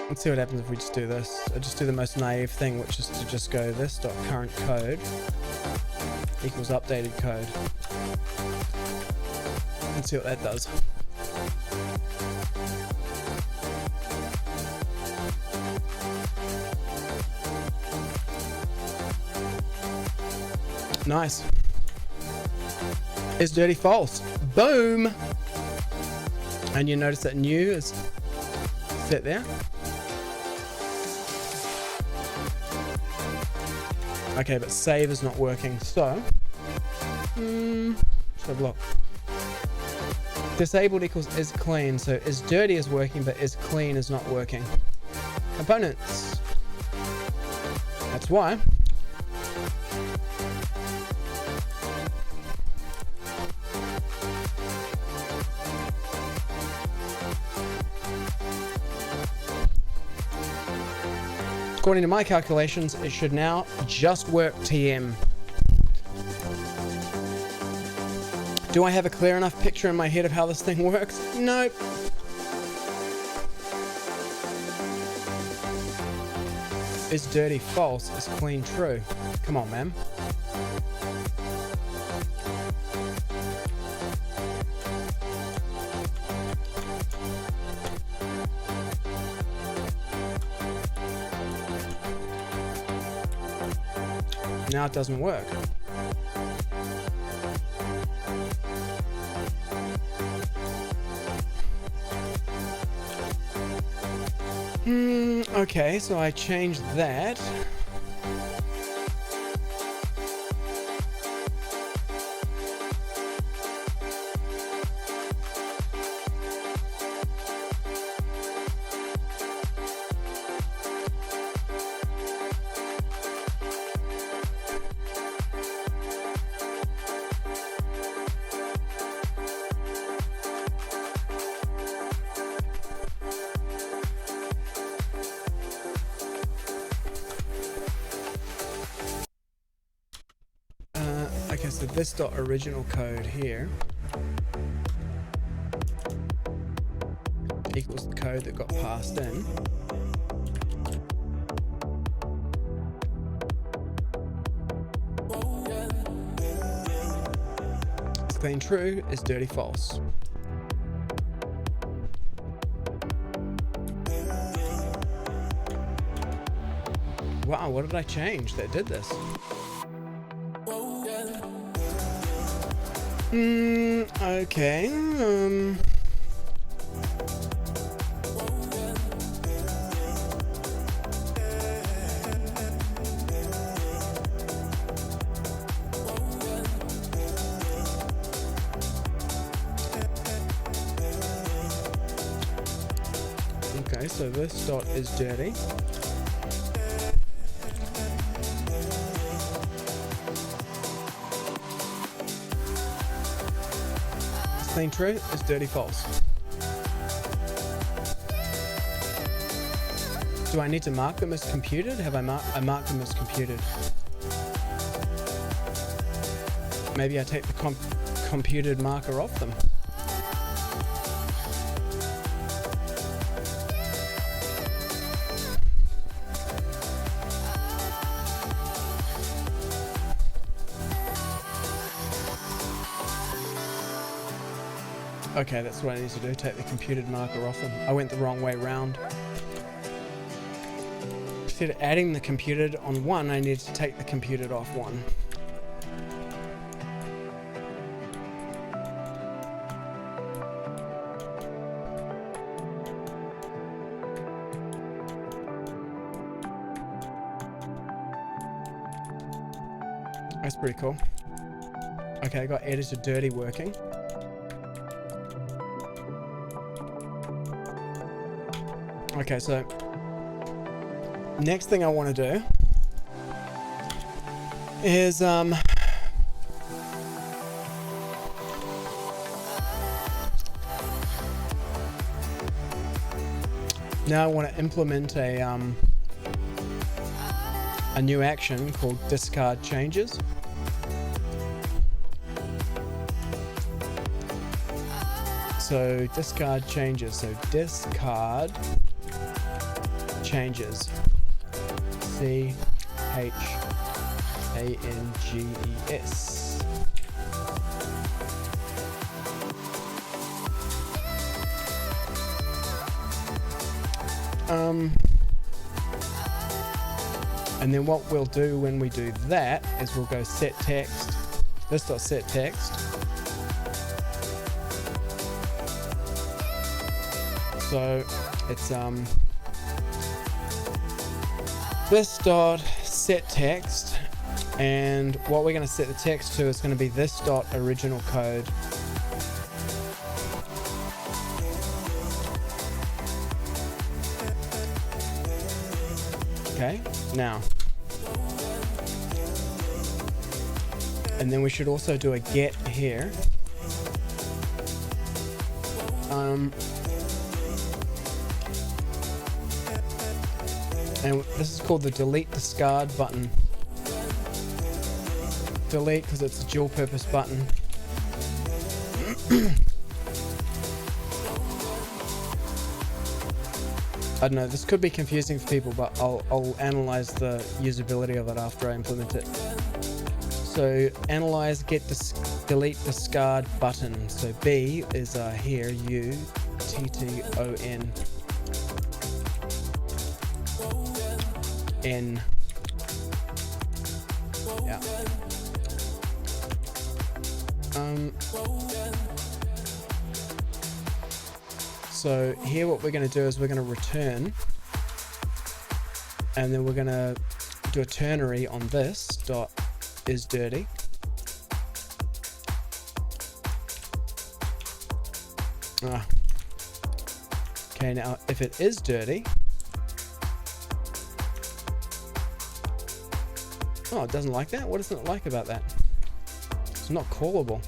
Let's see what happens if we just do this. I just do the most naive thing, which is to just go this dot current code equals updated code. Let's see what that does. Nice. Is dirty false. Boom. And you notice that new is set there. Okay, but save is not working. So let's have a look. Disabled equals is clean. So is dirty is working, but is clean is not working. Components. That's why. According to my calculations, it should now just work TM. Do I have a clear enough picture in my head of how this thing works? Nope. Is dirty false? Is clean true? Come on, man. Now it doesn't work. Okay, so I changed that. Okay, so this dot original code here equals the code that got passed in. Is clean true, is dirty false. Wow, what did I change that did this? Okay, okay, so this dot is dirty. Clean true is dirty false. Do I need to mark them as computed? Have I marked them as computed? Maybe I take the computed marker off them. Okay, that's what I need to do. Take the computed marker off them. I went the wrong way round. Instead of adding the computed on one, I need to take the computed off one. That's pretty cool. Okay, I got editor dirty working. Okay, so next thing I want to do is now I want to implement a new action called discard changes. So discard changes. So discard changes. CHANGES. And then what we'll do when we do that is we'll go set text. This dot set text. So it's this dot set text, and what we're going to set the text to is going to be this dot original code. Okay, now, and then we should also do a get here. And this is called the delete discard button. Delete because it's a dual purpose button. I don't know, this could be confusing for people, but I'll analyze the usability of it after I implement it. So analyze get delete discard button. So B is here, UTTON. N. Yeah. So here what we're going to do is we're going to return, and then we're going to do a ternary on this dot is dirty. Okay, now if it is dirty, oh, it doesn't like that? What doesn't it like about that? It's not callable.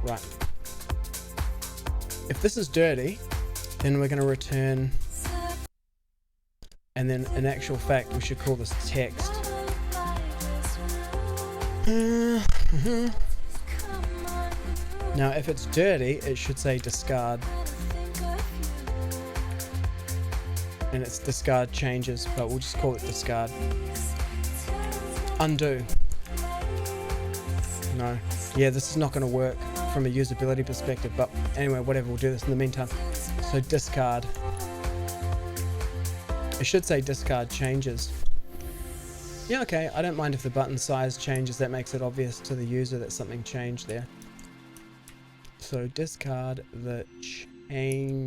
Right. If this is dirty, then we're going to return, and then in actual fact we should call this text. Now if it's dirty, it should say discard, and it's discard changes, but we'll just call it discard. Undo. No. Yeah, this is not going to work from a usability perspective, but anyway, whatever, we'll do this in the meantime. So discard. It should say discard changes. Yeah, okay, I don't mind if the button size changes. That makes it obvious to the user that something changed there. So discard the changes.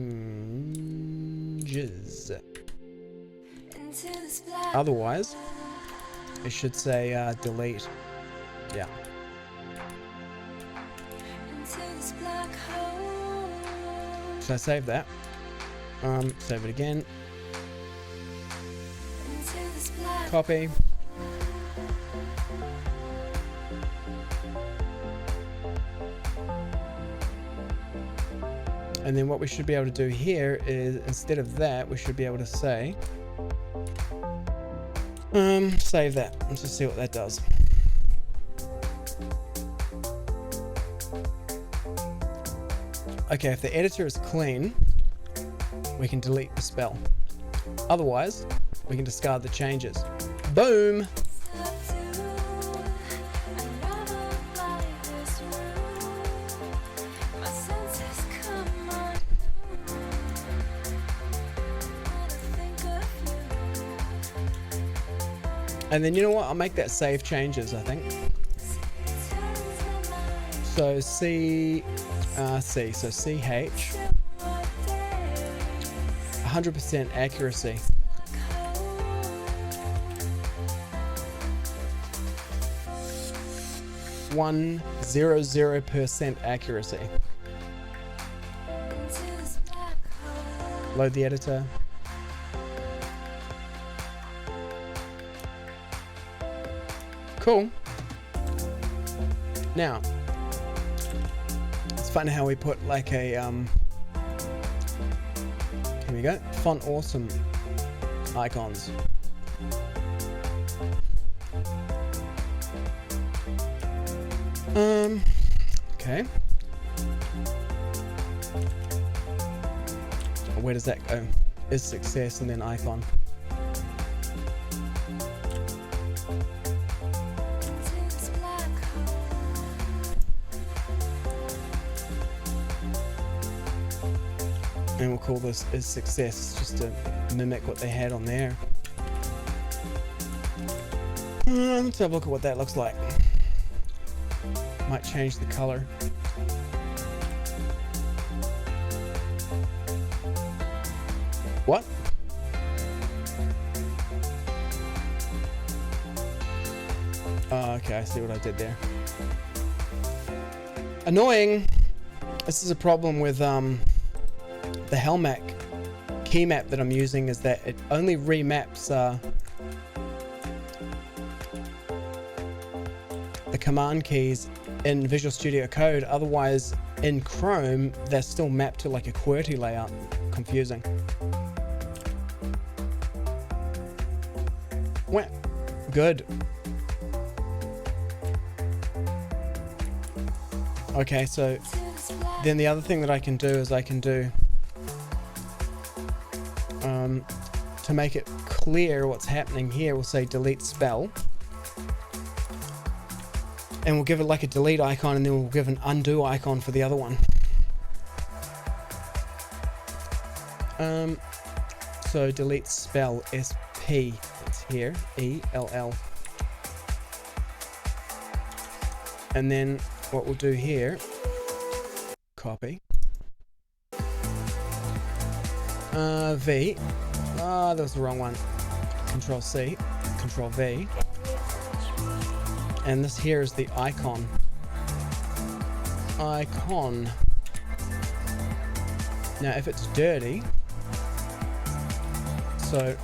Otherwise, it should say delete. Yeah. So I save that. Save it again. Copy. And then what we should be able to do here is, instead of that, we should be able to say, save that. Let's just see what that does. Okay, if the editor is clean, we can delete the spell. Otherwise, we can discard the changes. Boom! And then you know what? I'll make that save changes, I think. So C, so CH, 100% accuracy. One 0.00% accuracy. Load the editor. Cool. Now, it's funny how we put like a here we go, font awesome icons. Okay. Where does that go? Is success and then icon. And we'll call this is success just to mimic what they had on there. Let's have a look at what that looks like. Might change the color. What? Oh, okay, I see what I did there. Annoying. This is a problem with the Helmac key map that I'm using, is that it only remaps the command keys in Visual Studio Code. Otherwise, in Chrome, they're still mapped to like a QWERTY layout. Confusing. Well, good. Okay, so then the other thing that I can do is I can do to make it clear what's happening here, we'll say delete spell, and we'll give it like a delete icon, and then we'll give an undo icon for the other one. So delete spell, SP, it's here, ELL. And then what we'll do here, copy. V. Ah, that was the wrong one. Control C, Control V. And this here is the icon. Icon. Now, if it's dirty, so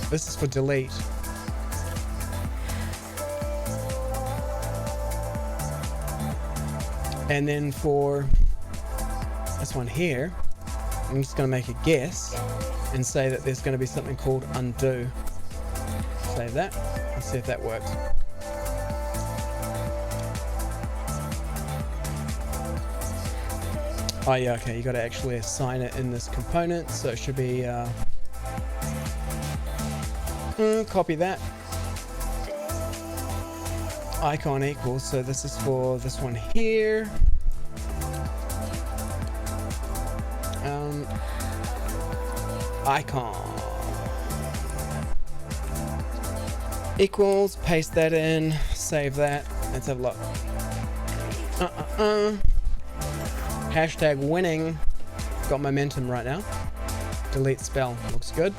this is for delete. And then for this one here, I'm just going to make a guess and say that there's going to be something called undo. Save that. Let's see if that works. Oh yeah, okay, you got to actually assign it in this component, so it should be copy that. Icon equals, so this is for this one here. Icon equals, paste that in, save that. Let's have a look. Hashtag winning. Got momentum right now. Delete spell, looks good.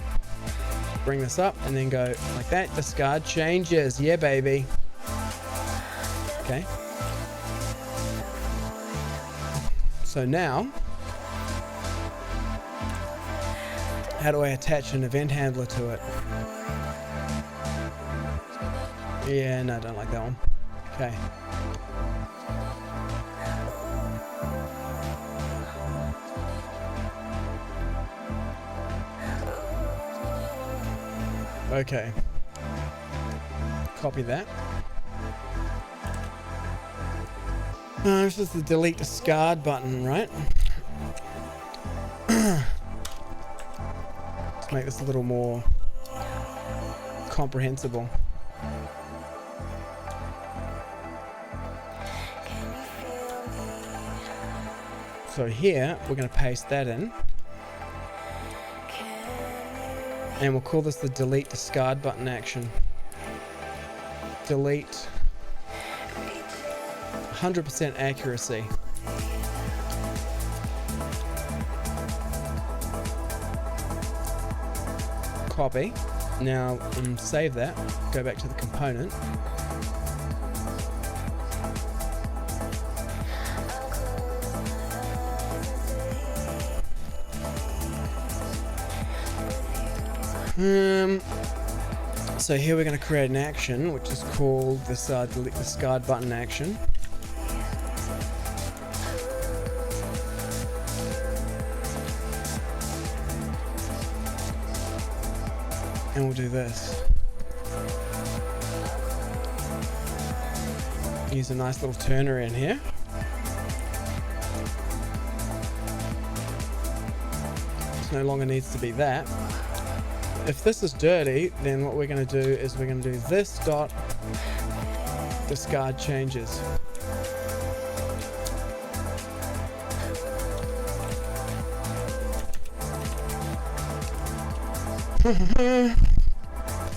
Bring this up and then go like that. Discard changes, yeah baby. Okay. So now, how do I attach an event handler to it? Yeah, no, I don't like that one. Okay. Okay. Copy that. This is the delete discard button, right? Let's make this a little more comprehensible. So here, we're going to paste that in. And we'll call this the delete discard button action. Delete 100% accuracy. Copy. Now save that. Go back to the component. So here we're going to create an action which is called this delete discard button action. And we'll do this. Use a nice little turner in here. This no longer needs to be that. If this is dirty, then what we're going to do is we're going to do this dot discard changes.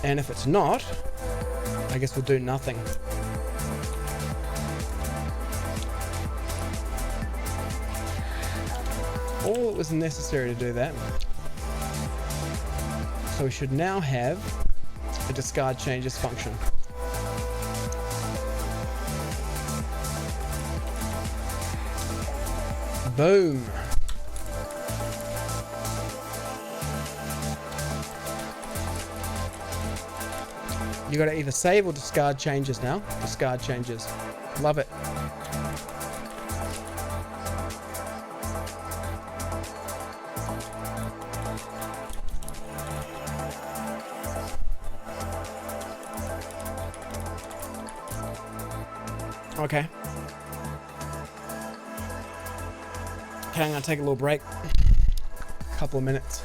And if it's not, I guess we'll do nothing. All that was necessary to do that. So we should now have a discard changes function. Boom. You got to either save or discard changes now. Discard changes. Love it. Okay. Okay, I'm gonna take a little break. Couple of minutes.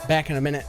Back in a minute.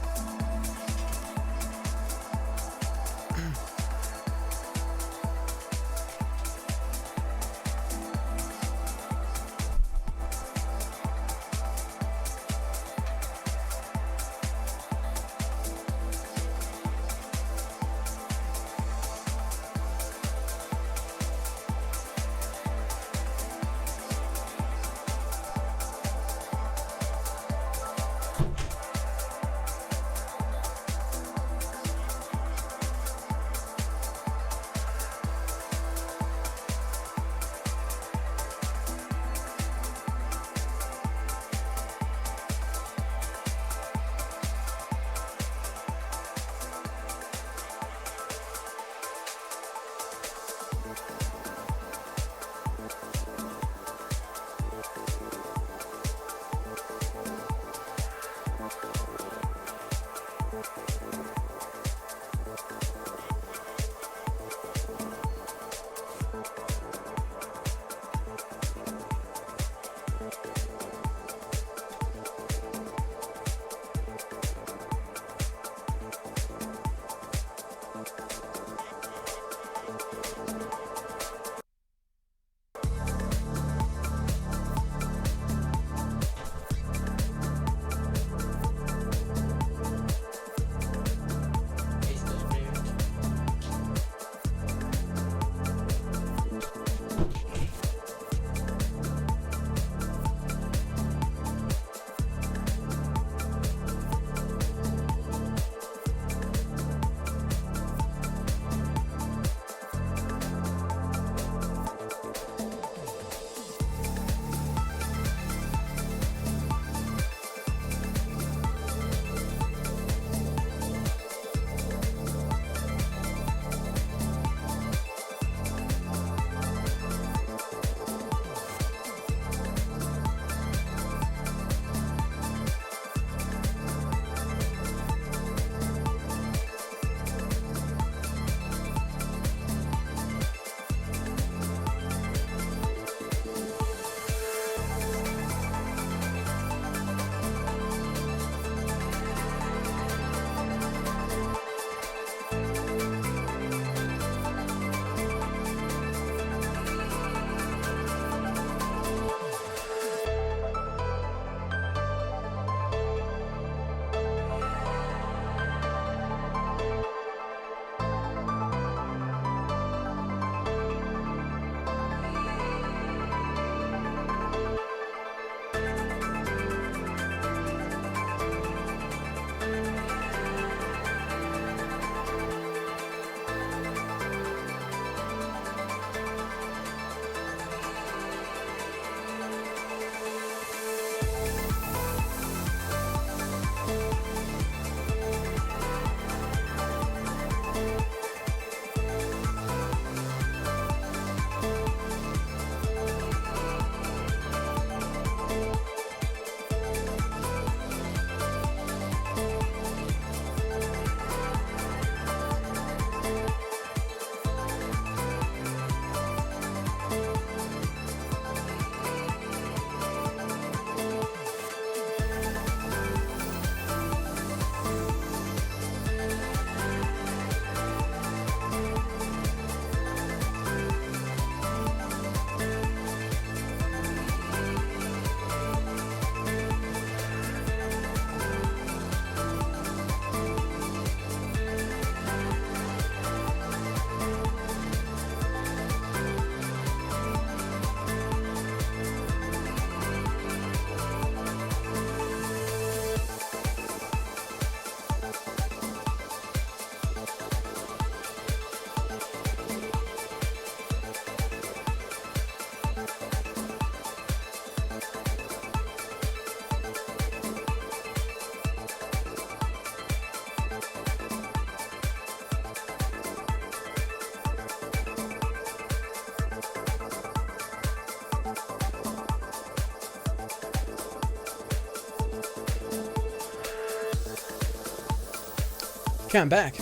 Okay, I'm back.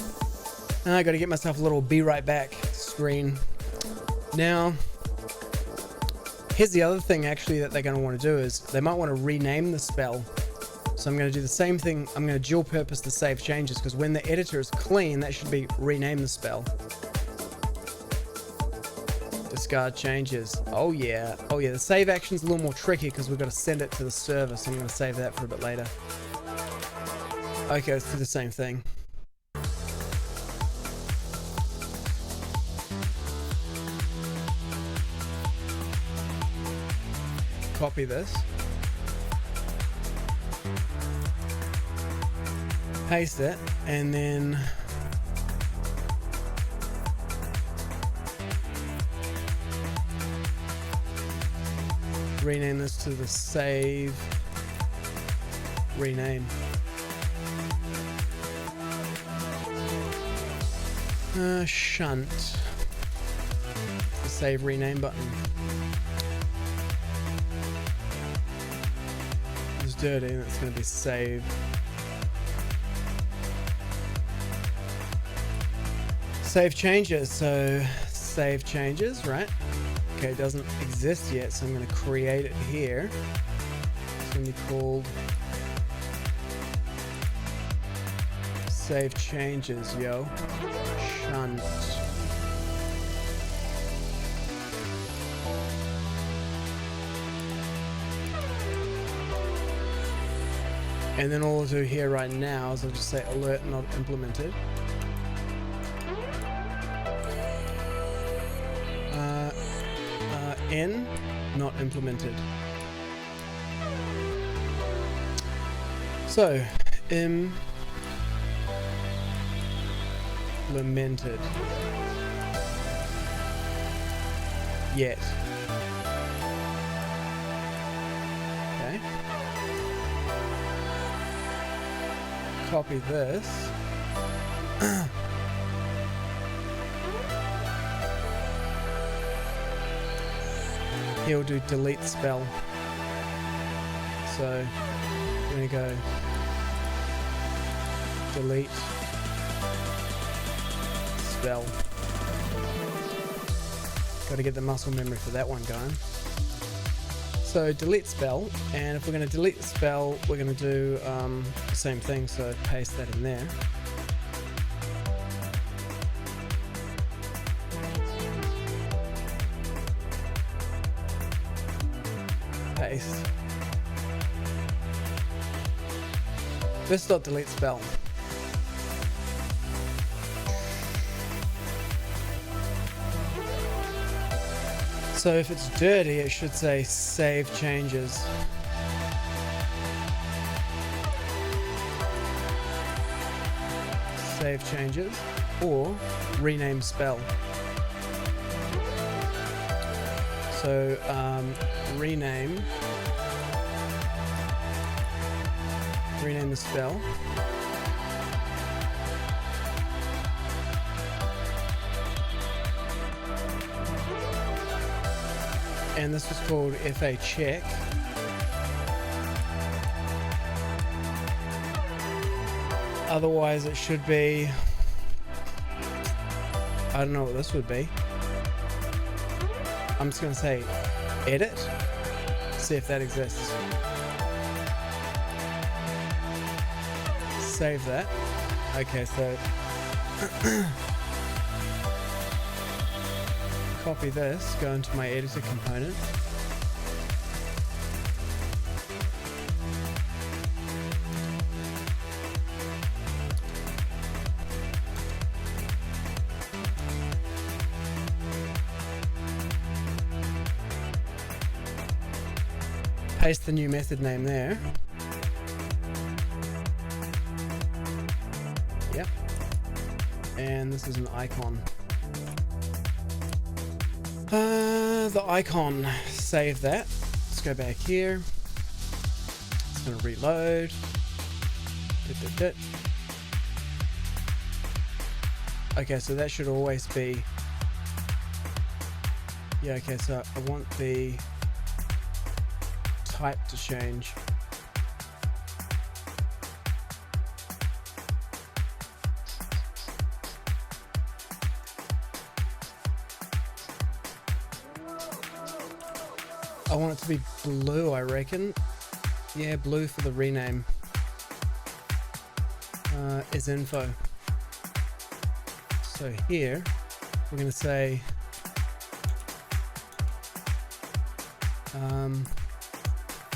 I got to get myself a little be right back screen. Now, here's the other thing actually that they're going to want to do is they might want to rename the spell. So I'm going to do the same thing. I'm going to dual purpose the save changes because when the editor is clean, that should be rename the spell. Discard changes. Oh yeah. Oh yeah. The save action's a little more tricky because we've got to send it to the server. So I'm going to save that for a bit later. Okay, let's do the same thing. Copy this. Paste it, and then rename this to the save rename. Shunt. The save rename button. It's dirty, and it's going to be save. Save changes, so save changes, right? Okay, it doesn't exist yet, so I'm going to create it here. It's going to be called save changes, yo. Shunt. And then all I'll do here right now is I'll just say alert not implemented. N not implemented. So implemented yet. Okay. Copy this. He'll do delete spell. So I'm gonna go delete spell. Got to get the muscle memory for that one going. So delete spell, and if we're going to delete the spell, we're going to do the same thing. So paste that in there. Paste. This dot delete spell. So if it's dirty, it should say save changes. Save changes or rename spell. So rename the spell. And this was called FA check. Otherwise it should be, I don't know what this would be. I'm just going to say edit, see if that exists. Save that. Okay, so copy this, go into my editor component. Paste the new method name there. Yep. And this is an icon. The icon, save that. Let's go back here. It's going to reload. Okay, so that should always be. Yeah, okay, so I want the type to change. want it to be blue, I reckon. Yeah, blue for the rename. Is info. So here, we're going to say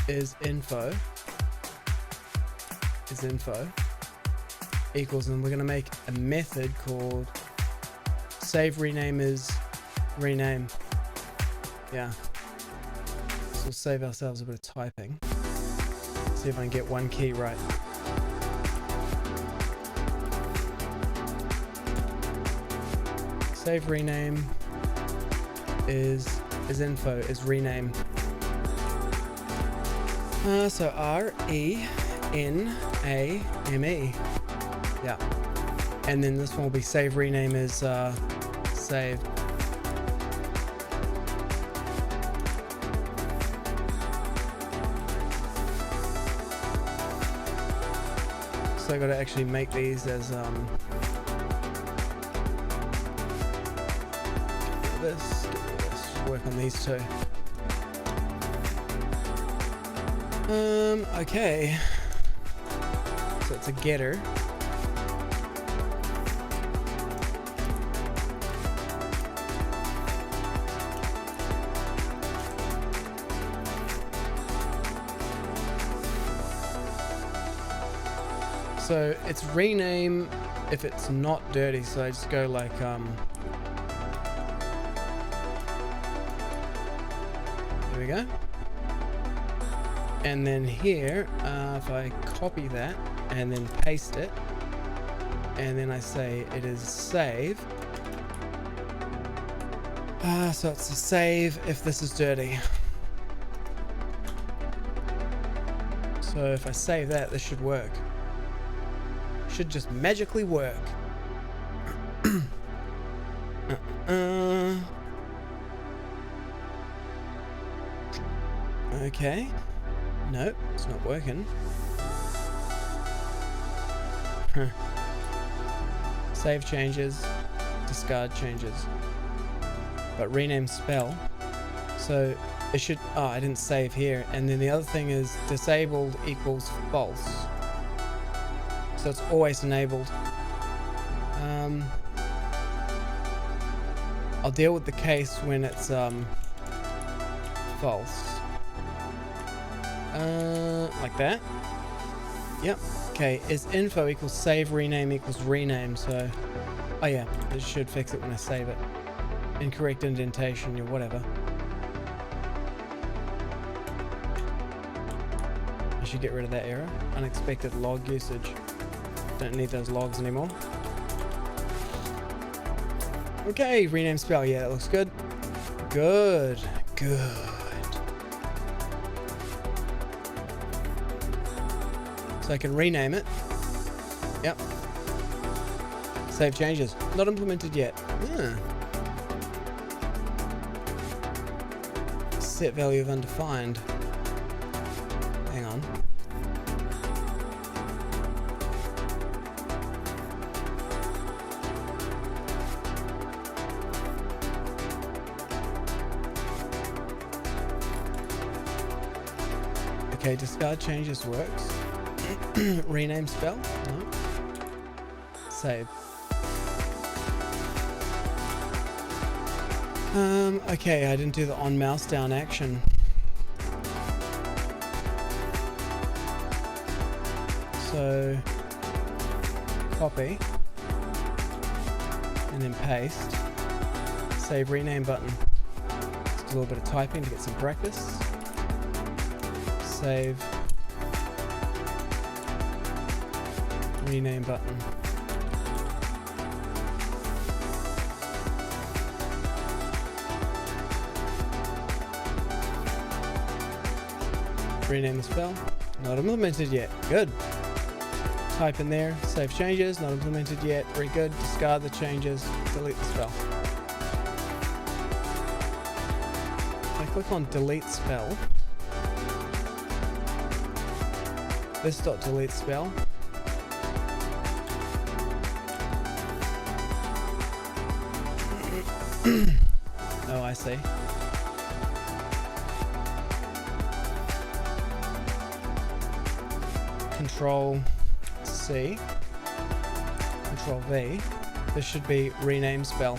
is info equals, and we're going to make a method called save rename is rename. Yeah. So we'll save ourselves a bit of typing. See if I can get one key right. Save rename is info is rename. So rename. Yeah. And then this one will be save rename is saved. So I got to actually make these as this. Work on these two. Okay. So it's a getter. So it's rename if it's not dirty. So I just go like there we go. And then here, if I copy that and then paste it, and then I say it is save. So it's a save if this is dirty. So if I save that, this should work. Should just magically work. Okay. Nope, it's not working. Save changes, discard changes. But rename spell. So it should, oh, I didn't save here. And then the other thing is disabled equals false. So it's always enabled. I'll deal with the case when it's false. Like that. Yep. Okay, is info equals save rename equals rename. So, oh yeah, it should fix it when I save it. Incorrect indentation or whatever. I should get rid of that error. Unexpected log usage. Don't need those logs anymore. Okay, rename spell. Yeah, that looks good. Good. Good. So I can rename it. Yep. Save changes. Not implemented yet. Set value of undefined. Hang on. Okay, discard changes works. Rename spell? No. Save. Okay, I didn't do the on mouse down action. So, copy, and then paste. Save rename button. Just a little bit of typing to get some practice. Save. Rename button. Rename the spell. Not implemented yet. Good. Type in there. Save changes. Not implemented yet. Very good. Discard the changes. Delete the spell. If I click on delete spell. This dot delete spell. Oh, I see. Control C, Control V. This should be rename spell.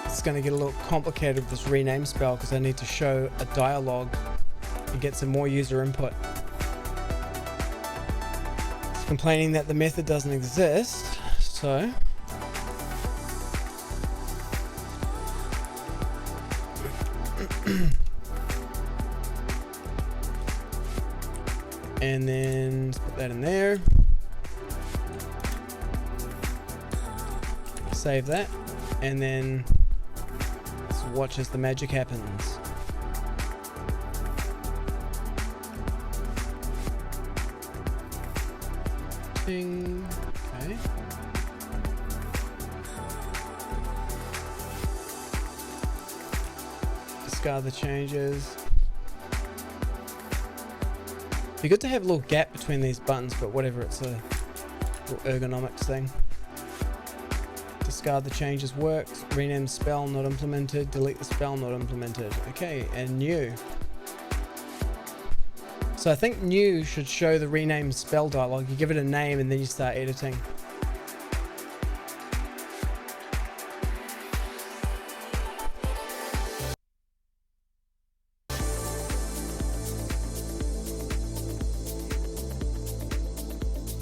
It's going to get a little complicated with this rename spell because I need to show a dialogue and get some more user input. It's complaining that the method doesn't exist, so and then put that in there. Save that, and then let's watch as the magic happens. Ding. Okay. Discard the changes. Be good to have a little gap between these buttons, but whatever, it's a little ergonomics thing. Discard the changes works. Rename spell not implemented. Delete the spell not implemented. Okay, and new. So I think new should show the rename spell dialog. You give it a name and then you start editing.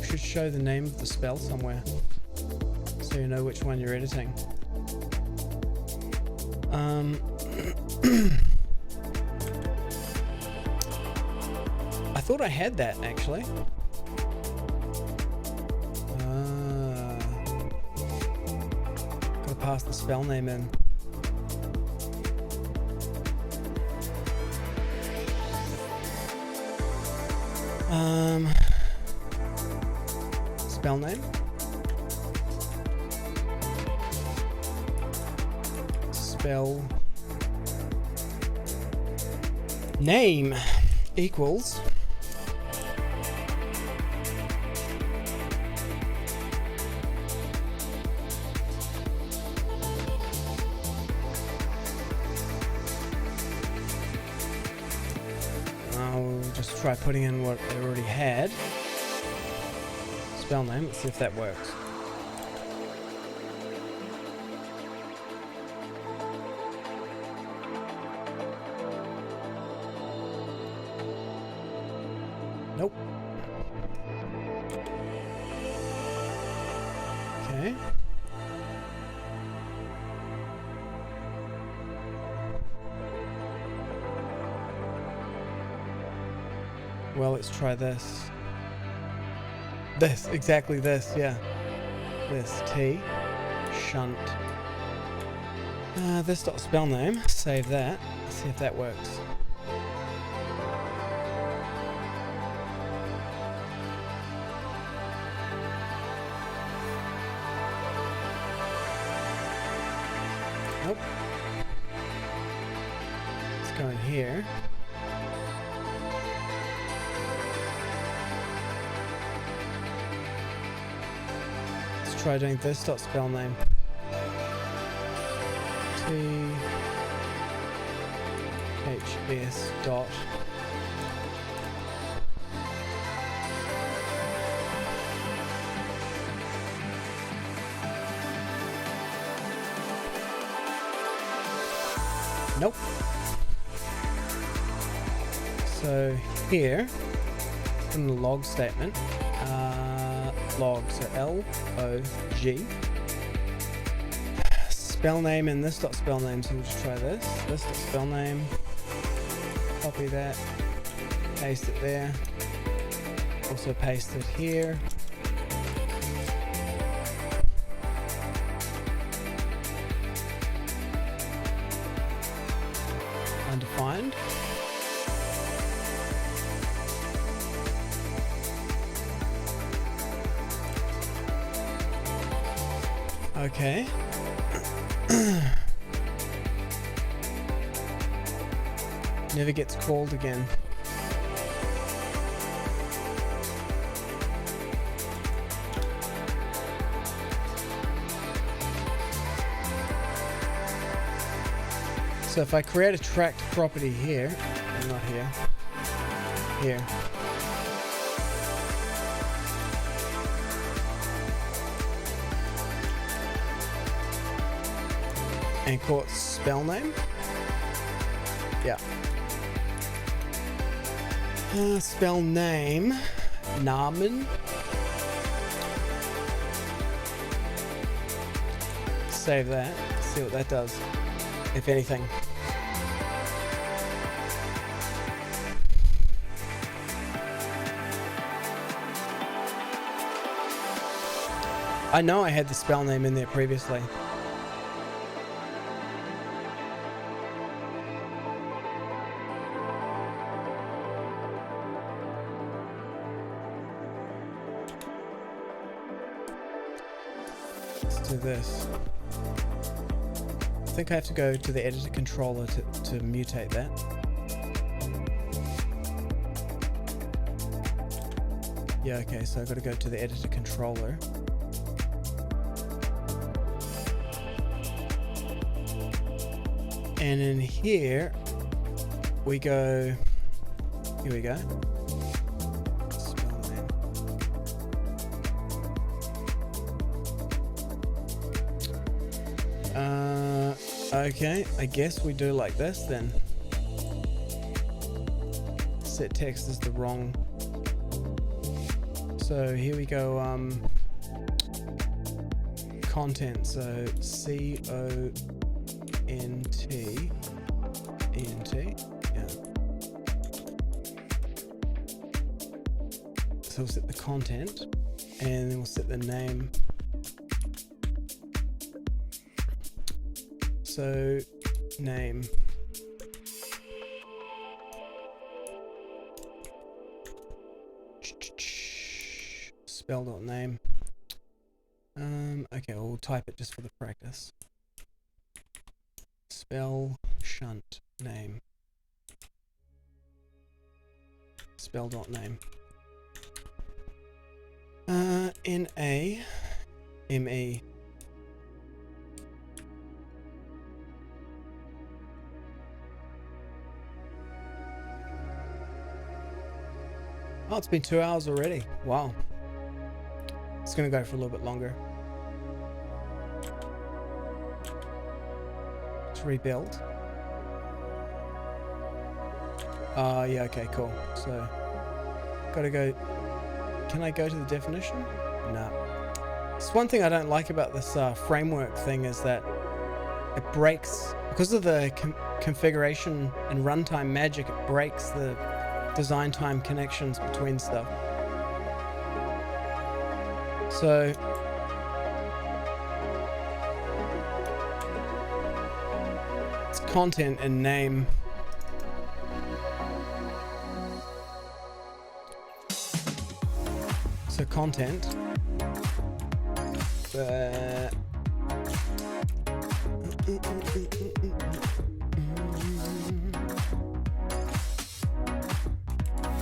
Should show the name of the spell somewhere, so you know which one you're editing. I thought I had that actually. Gotta pass the spell name in. Spell name. Spell name equals I'll just try putting in what I already had. Spell name, let's see if that works. Nope. Okay. Well, let's try this. This, exactly this, yeah. This, T, shunt. This dot spell name, save that. Let's see if that works. Nope. Let's go in here. Let's try doing this dot spell name. T H S dot. Nope. So here in the log statement, log, so L-O-G, spell name and this dot spell name, so we'll just try this dot spell name, copy that, paste it there, also paste it here. Undefined. Okay. Never gets called again. So if I create a tracked property here, not here, here. And call it spell name. Yeah. Spell name. Namen. Save that. See what that does, if anything. I know I had the spell name in there previously. Let's do this. I think I have to go to the editor controller to mutate that. Yeah, okay, so I've got to go to the editor controller. And in here we go, here we go. Spell name. Okay, I guess we do like this then. Set text is the wrong. So here we go, content, so C-O-N-T-E-N-T, yeah. So we'll set the content, and then we'll set the name. So, name. Spell.name. Okay, we'll type it just for the practice. Spell shunt name. Spell.name. N-A-M-E. Oh, it's been 2 hours already. Wow. It's gonna go for a little bit longer. Let's rebuild. Yeah, okay, cool. So, gotta go. Can I go to the definition? No. It's one thing I don't like about this framework thing is that it breaks, because of the configuration and runtime magic, it breaks the design time connections between stuff. So it's content and name. So content.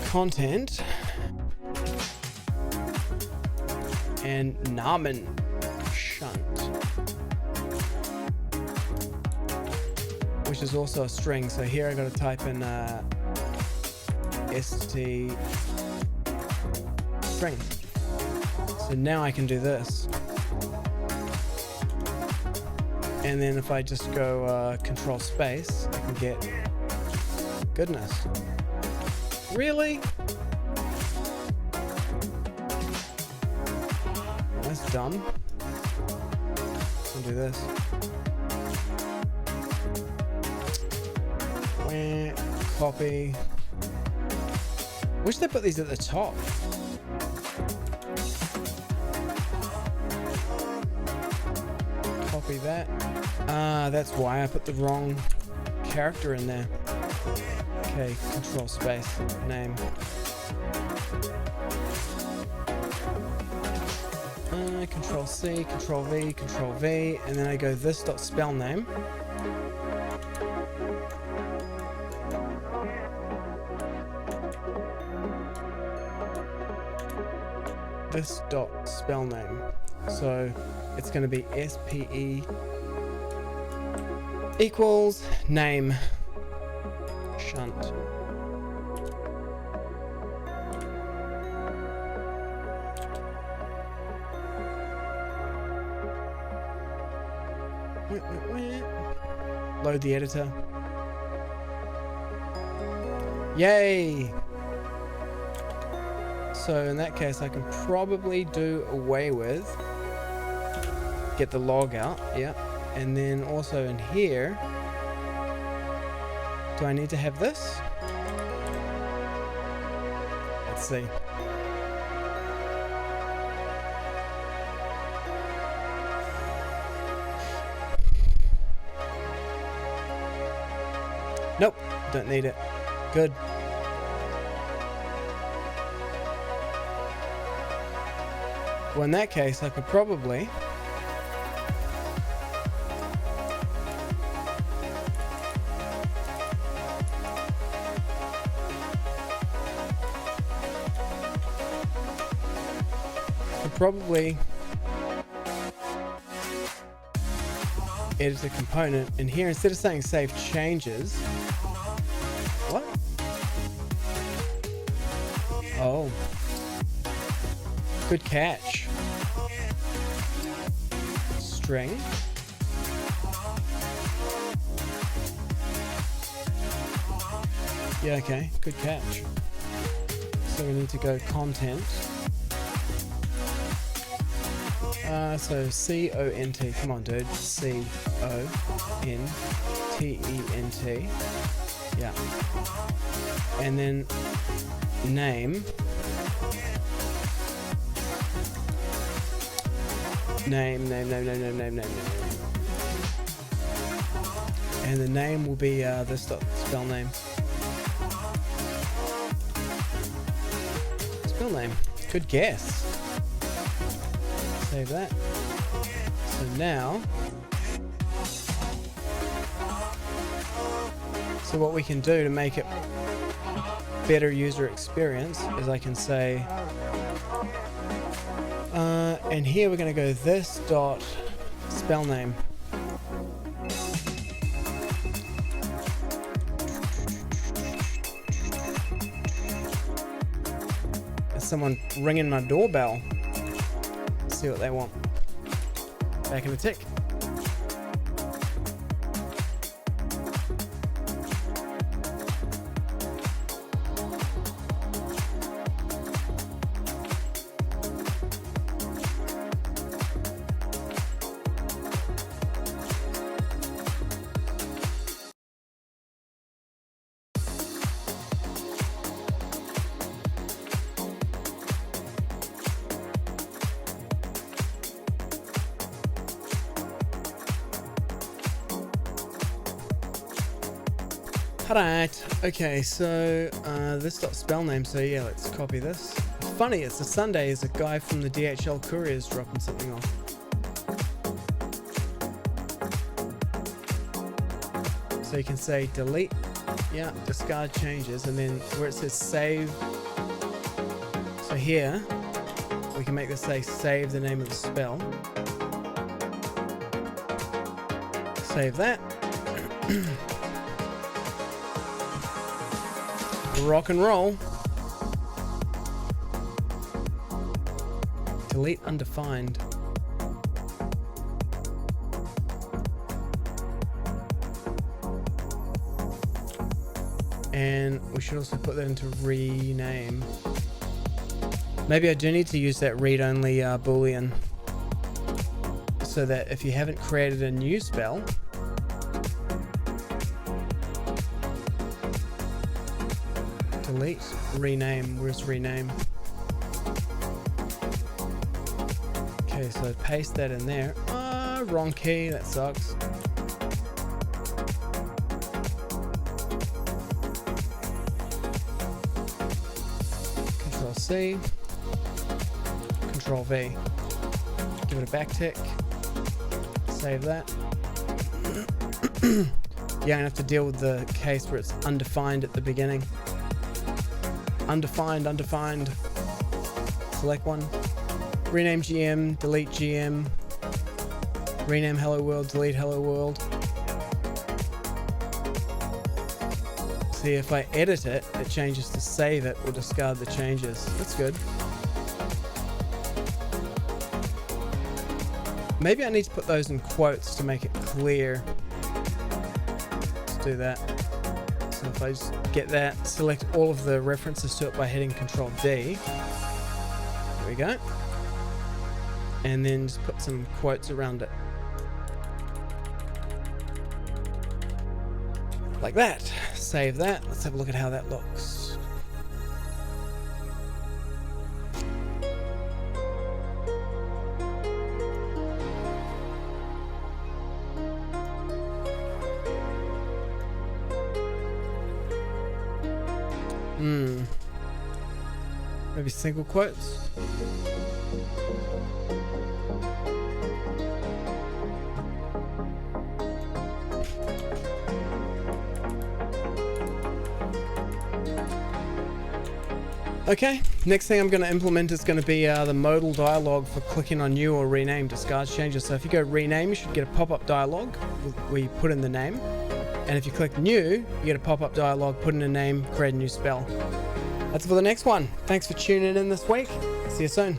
Content and Namen shunt, which is also a string. So here I got to type in st string. So now I can do this, and then if I just go control space, I can get goodness. Really? That's dumb. I'll do this. Copy. Wish they put these at the top. Copy that. That's why I put the wrong character in there. Okay, control space, name. Control C, control V, and then I go this dot spell name. This dot spell name. So it's going to be SPE equals name shunt. Load the editor. Yay! So in that case, I can probably do away with, get the log out, yeah. And then also in here, do I need to have this? Let's see. Nope, don't need it. Good. Well, in that case, I could probably edit a component in here instead of saying save changes. What? Oh, good catch. String. Yeah, okay, good catch. So we need to go content. So C-O-N-T, come on dude, C-O-N-T-E-N-T, yeah. And then name. Name. And the name will be this dot spell name. Spell name, good guess. Save that. So now, so what we can do to make it better user experience is I can say, and here we're going to go this dot spell name. There's someone ringing my doorbell. See what they want. Back in a tick. Alright, okay, so this dot spell name, so yeah, let's copy this. It's funny, it's a Sunday, there's a guy from the DHL couriers dropping something off. So you can say delete, yeah, discard changes, and then where it says save, so here, we can make this say save the name of the spell. Save that. Rock and roll. Delete undefined. And we should also put that into rename. Maybe I do need to use that read-only boolean so that if you haven't created a new spell, delete, rename, where's rename? Okay, so paste that in there. Wrong key, that sucks. Control C, Control V. Give it a back tick. Save that. Yeah, I have to deal with the case where it's undefined at the beginning. Undefined. Select one. Rename GM, delete GM. Rename hello world, delete hello world. See, if I edit it, it changes to save it or discard the changes. That's good. Maybe I need to put those in quotes to make it clear. Let's do that. So if I just get that, select all of the references to it by hitting Control D. There we go. And then just put some quotes around it. Like that. Save that. Let's have a look at how that looks. Maybe single quotes. Okay, next thing I'm going to implement is going to be the modal dialog for clicking on new or rename discards changes. So if you go rename, you should get a pop-up dialog where you put in the name. And if you click new, you get a pop-up dialog, put in a name, create a new spell. That's for the next one. Thanks for tuning in this week. See you soon.